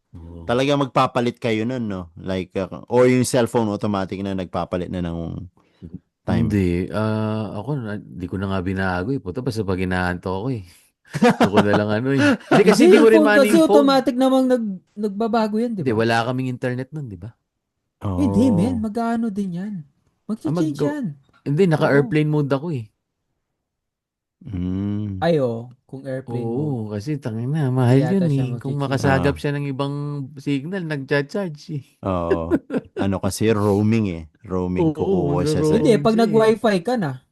[SPEAKER 3] Oo.
[SPEAKER 4] Talaga magpapalit kayo nun, no? Like, or yung cellphone automatic na nagpapalit na ng time.
[SPEAKER 3] Hindi. Ako, di ko na nga binago eh. Puta, basta pag inaanto ako eh. Gusto ko na lang Hindi kasi di mo rin
[SPEAKER 2] Kasi
[SPEAKER 3] yung phone.
[SPEAKER 2] automatic namang nagbabago yan, di
[SPEAKER 3] Hindi,
[SPEAKER 2] ba?
[SPEAKER 3] wala kaming internet nun, di ba?
[SPEAKER 2] Hindi, men. Mag-ano din yan. Mag-change yan.
[SPEAKER 3] Hindi, naka-airplane mode ako eh.
[SPEAKER 2] Kung airplane mo.
[SPEAKER 3] Oo, kasi tangina, mahal
[SPEAKER 2] Yata
[SPEAKER 3] yun
[SPEAKER 2] siya
[SPEAKER 3] eh. Kung
[SPEAKER 2] mag-change.
[SPEAKER 3] makasagap siya ng ibang signal, nag-charge eh.
[SPEAKER 4] Oo. Kasi roaming eh. Roaming
[SPEAKER 3] Oo,
[SPEAKER 4] kukuha siya sa...
[SPEAKER 2] Hindi, pag nag-wifi ka na.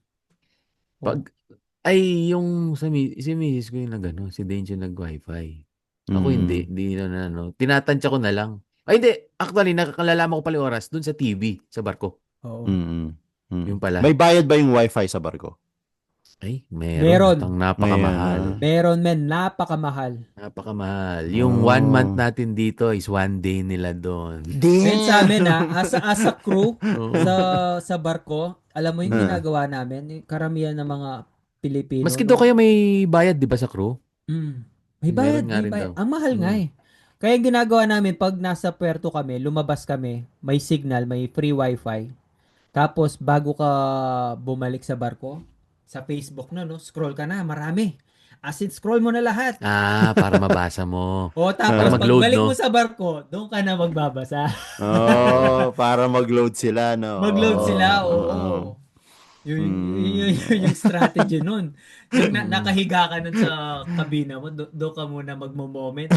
[SPEAKER 3] Yung si misis ko yung si Dane yung nag-wifi. Ako hindi na tinatansya ko na lang. Hindi, actually, nakakalalaman ko pala yung oras dun sa TV, sa barko.
[SPEAKER 2] Oo.
[SPEAKER 3] Yung pala.
[SPEAKER 4] May bayad ba yung wifi sa barko?
[SPEAKER 3] Meron. Napakamahal.
[SPEAKER 2] Meron, men. Napakamahal.
[SPEAKER 3] Napakamahal. Yung 1 month natin dito is 1 day nila doon.
[SPEAKER 2] Men, sa amin as a crew sa barko, alam mo yung ginagawa namin, yung karamihan ng mga Pilipino.
[SPEAKER 3] Maski daw kayo may bayad, di ba, sa crew?
[SPEAKER 2] May bayad,
[SPEAKER 3] Meron nga rin
[SPEAKER 2] may bayad.
[SPEAKER 3] daw.
[SPEAKER 2] Ang mahal nga eh. Kaya yung ginagawa namin, pag nasa puerto kami, lumabas kami, may signal, may free wifi. Tapos, bago ka bumalik sa barko, sa Facebook scroll ka na, marami. As in, scroll mo na lahat.
[SPEAKER 3] Para mabasa mo.
[SPEAKER 2] Tapos
[SPEAKER 3] mag-load,
[SPEAKER 2] pagbalik
[SPEAKER 3] no?
[SPEAKER 2] mo sa barko, doon ka na magbabasa.
[SPEAKER 4] Para mag-load sila, no?
[SPEAKER 2] Mag-load sila, oo. Yung strategy nun. Yung nakahiga ka nun sa kabina mo, doon ka muna magmo-moment.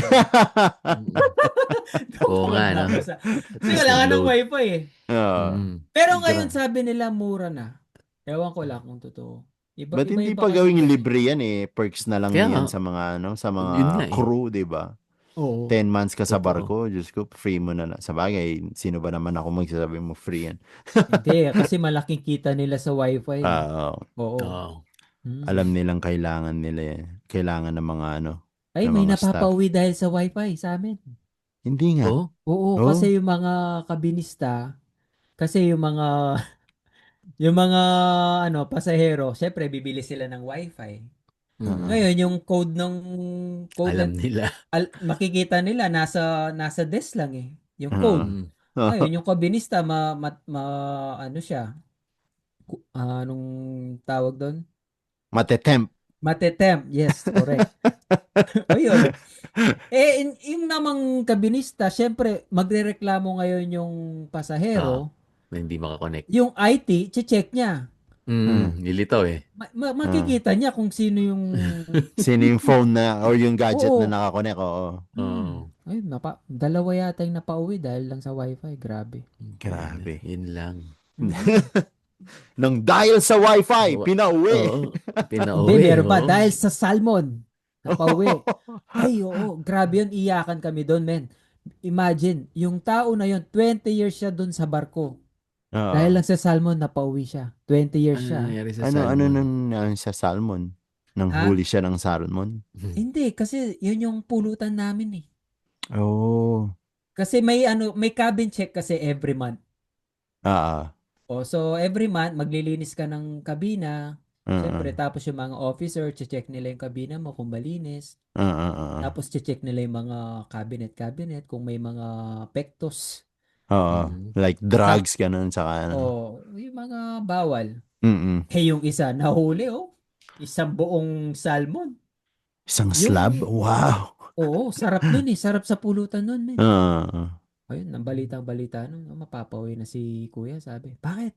[SPEAKER 3] Oo nga, no?
[SPEAKER 2] Kasi wala ka ng wifi eh. Pero ngayon sabi nila mura na. Ewan ko lang kung totoo.
[SPEAKER 4] Ba't hindi pa gawing libre yan eh? Perks na lang yan sa mga crew, di ba?
[SPEAKER 2] Oo.
[SPEAKER 4] 10 months ka sa barko, Diyos ko, free mo na lang. Sa bagay, sino ba naman ako magsasabi mo free yan?
[SPEAKER 2] Hindi, kasi malaking kita nila sa wifi. Oo.
[SPEAKER 4] Alam nilang kailangan nila kailangan ng mga
[SPEAKER 2] may napapauwi dahil sa wifi sa amin.
[SPEAKER 4] Hindi nga.
[SPEAKER 2] Oo, kasi yung mga kabinista, kasi yung mga pasahero, syempre bibili sila ng wifi. Ngayon yung code
[SPEAKER 3] Alam nila.
[SPEAKER 2] makikita nila nasa desk lang eh. Yung code. Ngayon yung kabinista siya. Anong tawag doon? Matetempt. Yes, correct. Ayun. Yung namang kabinista, syempre magrereklamo ngayon yung pasahero.
[SPEAKER 3] Na hindi makakonect.
[SPEAKER 2] Yung IT, check niya.
[SPEAKER 3] Nilitaw eh.
[SPEAKER 2] Makikita niya kung sino yung
[SPEAKER 4] phone na or yung gadget na nakakonect.
[SPEAKER 2] Ay, dalawa yata yung napauwi dahil lang sa wifi. Grabe.
[SPEAKER 3] Yun lang.
[SPEAKER 4] Nang dahil sa wifi, pinauwi.
[SPEAKER 2] Meron ba? Dahil sa salmon, napauwi. Ay, oo. Grabe yun. Iyakan kami doon, men. Imagine, yung tao na yun, 20 years siya dun sa barko.
[SPEAKER 4] Oo.
[SPEAKER 2] Dahil lang sa salmon, napauwi siya. 20 years
[SPEAKER 3] Ano
[SPEAKER 2] siya.
[SPEAKER 3] nangyari sa
[SPEAKER 4] Ano
[SPEAKER 3] salmon?
[SPEAKER 4] nang sa salmon? Nang
[SPEAKER 2] Ha?
[SPEAKER 4] huli siya ng salmon?
[SPEAKER 2] Hindi, kasi yun yung pulutan namin eh.
[SPEAKER 4] Oh.
[SPEAKER 2] Kasi may cabin check kasi every month.
[SPEAKER 4] Ah.
[SPEAKER 2] So every month, maglilinis ka ng kabina. Siyempre,
[SPEAKER 4] Ah.
[SPEAKER 2] tapos yung mga officer, check nila yung kabina mo kung malinis.
[SPEAKER 4] Ah.
[SPEAKER 2] Tapos check nila yung mga cabinet kung may mga pektos.
[SPEAKER 4] Oo.
[SPEAKER 3] Mm.
[SPEAKER 4] Like drugs, ganun, saka ano.
[SPEAKER 2] Yung mga bawal.
[SPEAKER 4] Mm.
[SPEAKER 2] Yung isa, nahuli isang buong salmon.
[SPEAKER 4] Isang
[SPEAKER 2] Yung-
[SPEAKER 4] slab? Wow.
[SPEAKER 2] Oo, sarap nun eh. Sarap sa pulutan nun, men.
[SPEAKER 4] Ah.
[SPEAKER 2] Ayun, ang balita nun, mapapawi na si kuya, sabi. Bakit?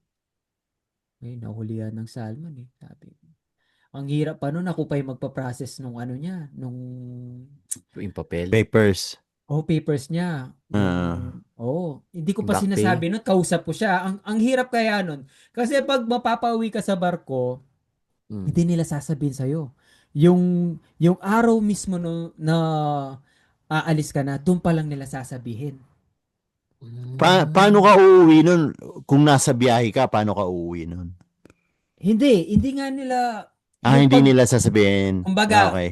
[SPEAKER 2] Ay, nahulihan ng salmon eh. Sabi. Ang hirap pa nun, ako pa yung magpa-process nung ano niya, nung
[SPEAKER 3] Yung papel.
[SPEAKER 4] Papers.
[SPEAKER 2] papers niya. Hindi ko pa
[SPEAKER 3] Back
[SPEAKER 2] sinasabi nun, kausap ko siya. Ang hirap kaya nun. Kasi pag mapapauwi ka sa barko,
[SPEAKER 3] Mm.
[SPEAKER 2] hindi nila sasabihin sa'yo. Yung araw mismo na aalis ka na, doon pa lang nila sasabihin.
[SPEAKER 4] Paano ka uuwi nun? Kung nasa biyahe ka, paano ka uuwi nun?
[SPEAKER 2] Hindi nga nila.
[SPEAKER 4] Hindi nila sasabihin.
[SPEAKER 2] Kumbaga,
[SPEAKER 4] Okay.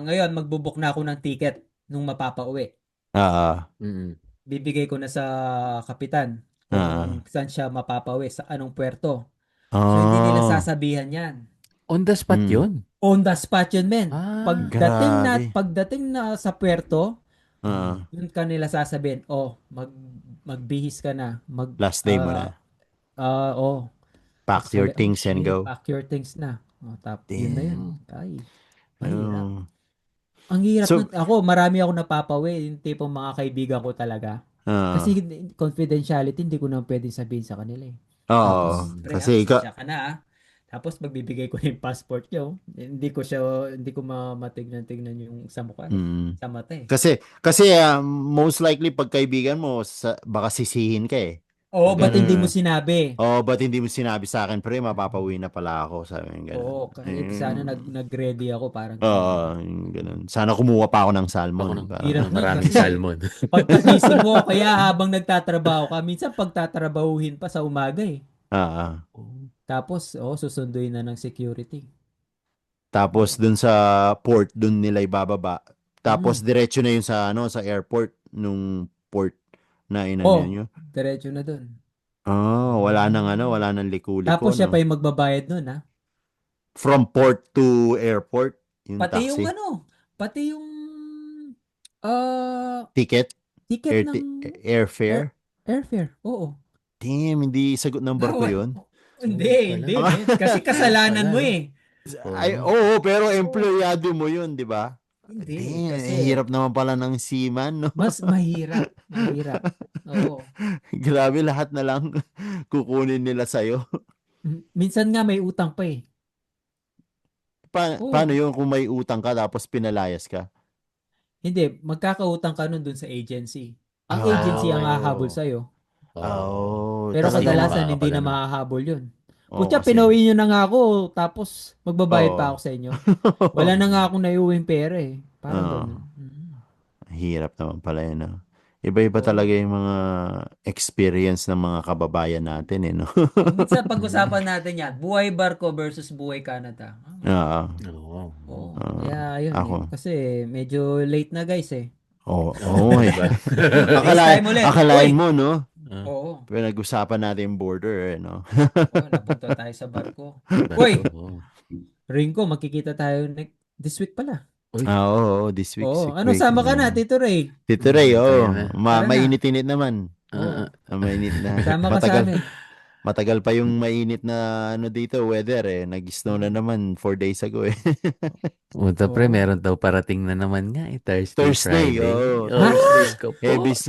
[SPEAKER 2] ngayon magbubuk na ako ng ticket nung mapapauwi.
[SPEAKER 3] Mm.
[SPEAKER 2] Bibigay ko na sa kapitan kung saan siya mapapauwi, sa anong puerto. So hindi nila sasabihan yan.
[SPEAKER 3] On the spot yun.
[SPEAKER 2] On the spot yun, men.
[SPEAKER 4] grabe.
[SPEAKER 2] Pagdating na sa puerto,
[SPEAKER 4] Ah.
[SPEAKER 2] yun kanila sasabihin, magbihis ka na.
[SPEAKER 4] Last day mo na. Pack your things and go.
[SPEAKER 2] Pack your things na. Yun na yun. Ay, mahirap.
[SPEAKER 4] Oh.
[SPEAKER 2] Ang hirap
[SPEAKER 4] So-
[SPEAKER 2] nun. Ako, marami ako napapawi. Yung tipong mga kaibigan ko talaga. Kasi confidentiality, hindi ko na pwedeng sabihin sa kanila eh.
[SPEAKER 4] Oo.
[SPEAKER 2] Pre,
[SPEAKER 4] Kasi
[SPEAKER 2] pasensya ka na ah. Tapos magbibigay ko yung passport nyo. Hindi ko matignan yung sa mukha. Sa mata eh.
[SPEAKER 4] Kasi most likely pagkaibigan mo, baka sisihin ka eh.
[SPEAKER 2] Ba't hindi mo sinabi?
[SPEAKER 4] Ba't hindi mo sinabi sa akin, pre, mapapauwi na pala ako, sabi ng ganun.
[SPEAKER 2] Kahit sana nag-ready ako parang.
[SPEAKER 4] Yung ganun. Sana kumuha pa ako ng salmon.
[SPEAKER 3] Ako
[SPEAKER 4] Parang-
[SPEAKER 2] Hirap nun
[SPEAKER 3] maraming
[SPEAKER 2] kasi
[SPEAKER 3] salmon.
[SPEAKER 2] pagkagising mo, kaya habang nagtatrabaho ka, minsan pagtatrabahuhin pa sa umaga eh. Tapos, susunduin na ng security.
[SPEAKER 4] Tapos dun sa port, dun nila ibababa. Tapos diretso na yun sa airport nung port na inano nyo.
[SPEAKER 2] Diretso na dun.
[SPEAKER 4] Wala nang liku-liko.
[SPEAKER 2] Tapos siya pa yung magbabayad nun ha.
[SPEAKER 4] From port to airport, yung
[SPEAKER 2] Pati
[SPEAKER 4] taxi.
[SPEAKER 2] pati yung
[SPEAKER 4] Ticket,
[SPEAKER 2] ticket ng
[SPEAKER 4] airfare.
[SPEAKER 2] airfare. Oo.
[SPEAKER 4] Damn, hindi sagot ng barko yun.
[SPEAKER 2] Hindi. Kasi kasalanan mo eh.
[SPEAKER 4] Pero empleyado mo yun, di ba?
[SPEAKER 2] Hindi.
[SPEAKER 4] Damn,
[SPEAKER 2] Kasi
[SPEAKER 4] hirap naman pala ng seaman, no?
[SPEAKER 2] mas mahirap. Oo.
[SPEAKER 4] Grabe, lahat na lang kukunin nila sa'yo.
[SPEAKER 2] Minsan nga may utang pa eh.
[SPEAKER 4] Paano yun kung may utang ka tapos pinalayas ka?
[SPEAKER 2] Hindi, magkakautang ka nun dun sa agency. Ang agency ang hahabol sa'yo. Pero
[SPEAKER 4] Talagang
[SPEAKER 2] kadalasan hindi na
[SPEAKER 4] makakapagano.
[SPEAKER 2] mahahabol yun.
[SPEAKER 4] Oo,
[SPEAKER 2] Kutya,
[SPEAKER 4] kasi-
[SPEAKER 2] pinauwi nyo na nga ako, tapos magbabayad
[SPEAKER 4] Oo.
[SPEAKER 2] pa ako sa inyo. Wala na nga akong naiuwing pera eh. Parang ganun.
[SPEAKER 4] Hirap naman pala yun, no? Iba-iba talaga yung mga experience ng mga kababayan natin, eh, no?
[SPEAKER 2] Minsan pag-usapan natin yan, buhay barko versus buhay Canada.
[SPEAKER 3] Oo.
[SPEAKER 2] Kaya yun
[SPEAKER 4] Ako.
[SPEAKER 2] eh. Kasi medyo late na guys eh.
[SPEAKER 4] Akalain
[SPEAKER 2] FaceTime ulit.
[SPEAKER 4] akalain
[SPEAKER 2] Uy!
[SPEAKER 4] mo, no?
[SPEAKER 2] Oo.
[SPEAKER 4] Pinag-usapan natin yung border, eh, no?
[SPEAKER 2] Napunta tayo sa barko. Uy! Ringo, magkikita tayo this week pala.
[SPEAKER 4] Oo, this week.
[SPEAKER 2] Ano, sama ka na, Tito Ray.
[SPEAKER 4] Tito Ray,
[SPEAKER 2] Tara na.
[SPEAKER 4] mainit-init naman. Mainit na.
[SPEAKER 2] Sama ka sa amin.
[SPEAKER 4] Matagal pa yung mainit na dito, weather, eh. Nag-snow na naman 4 days ago, eh.
[SPEAKER 3] Punta pre, meron daw parating na naman nga eh.
[SPEAKER 4] Thursday,
[SPEAKER 3] Friday.
[SPEAKER 4] oo.
[SPEAKER 3] Diyos ko po.
[SPEAKER 4] Heavy snow.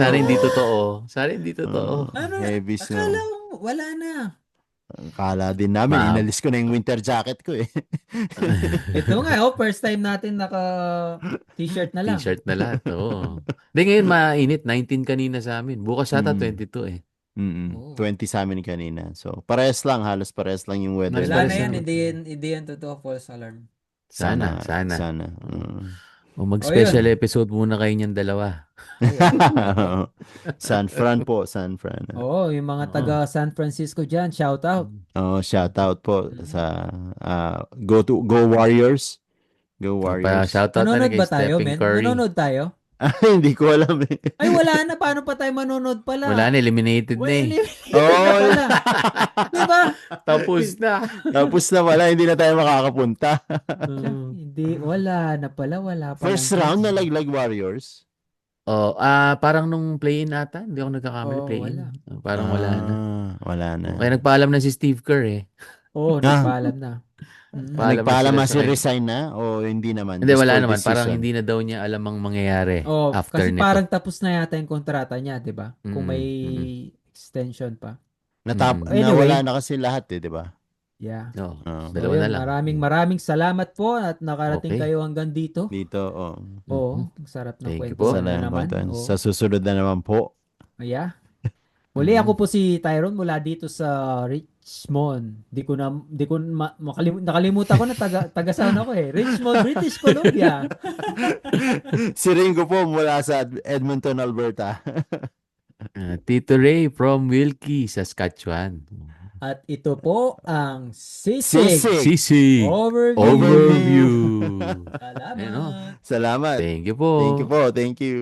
[SPEAKER 3] Sana hindi totoo.
[SPEAKER 4] Heavy snow.
[SPEAKER 2] Akala ko, wala na.
[SPEAKER 4] Akala din namin, inalis ko na yung winter jacket ko, eh.
[SPEAKER 2] Ito nga, first time natin naka-t-shirt na lang.
[SPEAKER 3] T-shirt na lahat, oo. Hindi, ngayon mainit. 19 kanina sa amin. Bukas ata 22 eh.
[SPEAKER 4] 20 sa amin kanina. So, halos parehas lang yung weather.
[SPEAKER 2] Wala na yan, hindi yan totoo, false alarm.
[SPEAKER 3] Sana.
[SPEAKER 4] Sana.
[SPEAKER 3] O mag-special episode muna kayo niyan dalawa.
[SPEAKER 4] San Fran po, San Fran.
[SPEAKER 2] Oo, yung mga taga San Francisco dyan, shout out.
[SPEAKER 4] Oh, shout out po sa Go Warriors. Go Warriors.
[SPEAKER 3] Shoutout na
[SPEAKER 2] Nanonood
[SPEAKER 3] rin kay
[SPEAKER 2] ba tayo,
[SPEAKER 3] Stephen
[SPEAKER 2] men?
[SPEAKER 3] Curry.
[SPEAKER 2] Nanonood tayo?
[SPEAKER 4] Hindi ko alam eh.
[SPEAKER 2] Ay, wala na. Paano pa tayo manonood pala?
[SPEAKER 3] Wala na, eliminated na eh.
[SPEAKER 4] Oh,
[SPEAKER 2] Diba?
[SPEAKER 3] Tapos na.
[SPEAKER 4] tapos na wala, hindi na tayo makakapunta.
[SPEAKER 2] Hindi, wala na pala. Wala pa.
[SPEAKER 4] First round na Laglag Warriors.
[SPEAKER 3] Oh, parang nung play-in ata, hindi ako nagkakamali,
[SPEAKER 2] Oo,
[SPEAKER 3] play-in.
[SPEAKER 2] wala.
[SPEAKER 3] Parang wala na.
[SPEAKER 4] Wala na.
[SPEAKER 3] Kaya nagpaalam na si Steve Kerr eh.
[SPEAKER 2] Oo, nagpaalam na.
[SPEAKER 4] Nagpaalam
[SPEAKER 3] na
[SPEAKER 4] si
[SPEAKER 3] sila sa
[SPEAKER 4] resign na o hindi naman?
[SPEAKER 3] Hindi,
[SPEAKER 4] Just
[SPEAKER 3] wala
[SPEAKER 4] for
[SPEAKER 3] naman.
[SPEAKER 4] this
[SPEAKER 3] Parang
[SPEAKER 4] season?
[SPEAKER 3] hindi na daw niya alam ang mangyayari
[SPEAKER 2] Oh,
[SPEAKER 3] after
[SPEAKER 2] kasi
[SPEAKER 3] nito.
[SPEAKER 2] parang tapos na yata yung kontrata niya, 'di ba? Kung may extension pa.
[SPEAKER 4] Nawala na kasi lahat eh, di ba?
[SPEAKER 2] Yeah.
[SPEAKER 3] No,
[SPEAKER 2] So,
[SPEAKER 3] dalawa
[SPEAKER 2] yun,
[SPEAKER 3] na lang.
[SPEAKER 2] maraming salamat po at nakarating
[SPEAKER 3] Okay.
[SPEAKER 2] kayo hanggang dito.
[SPEAKER 4] Dito, oh.
[SPEAKER 2] Oo, ang sarap ng
[SPEAKER 3] Thank you
[SPEAKER 2] kwento
[SPEAKER 3] po.
[SPEAKER 2] na naman.
[SPEAKER 4] Salamat.
[SPEAKER 2] Oo.
[SPEAKER 4] Sa susunod na naman po.
[SPEAKER 2] Yeah. Muli ako po si Tyrone mula dito sa Richmond. Nakalimutan ko na taga saan ako eh. Richmond, British Columbia.
[SPEAKER 4] Si Ringo po mula sa Edmonton, Alberta.
[SPEAKER 3] Tito Ray from Wilkie, Saskatchewan.
[SPEAKER 2] At ito po ang Sisig
[SPEAKER 3] Sisi.
[SPEAKER 2] Overview.
[SPEAKER 3] Overview.
[SPEAKER 2] Salamat.
[SPEAKER 3] Ayun, oh.
[SPEAKER 4] Salamat.
[SPEAKER 3] Thank you po.
[SPEAKER 4] Thank you po. Thank you.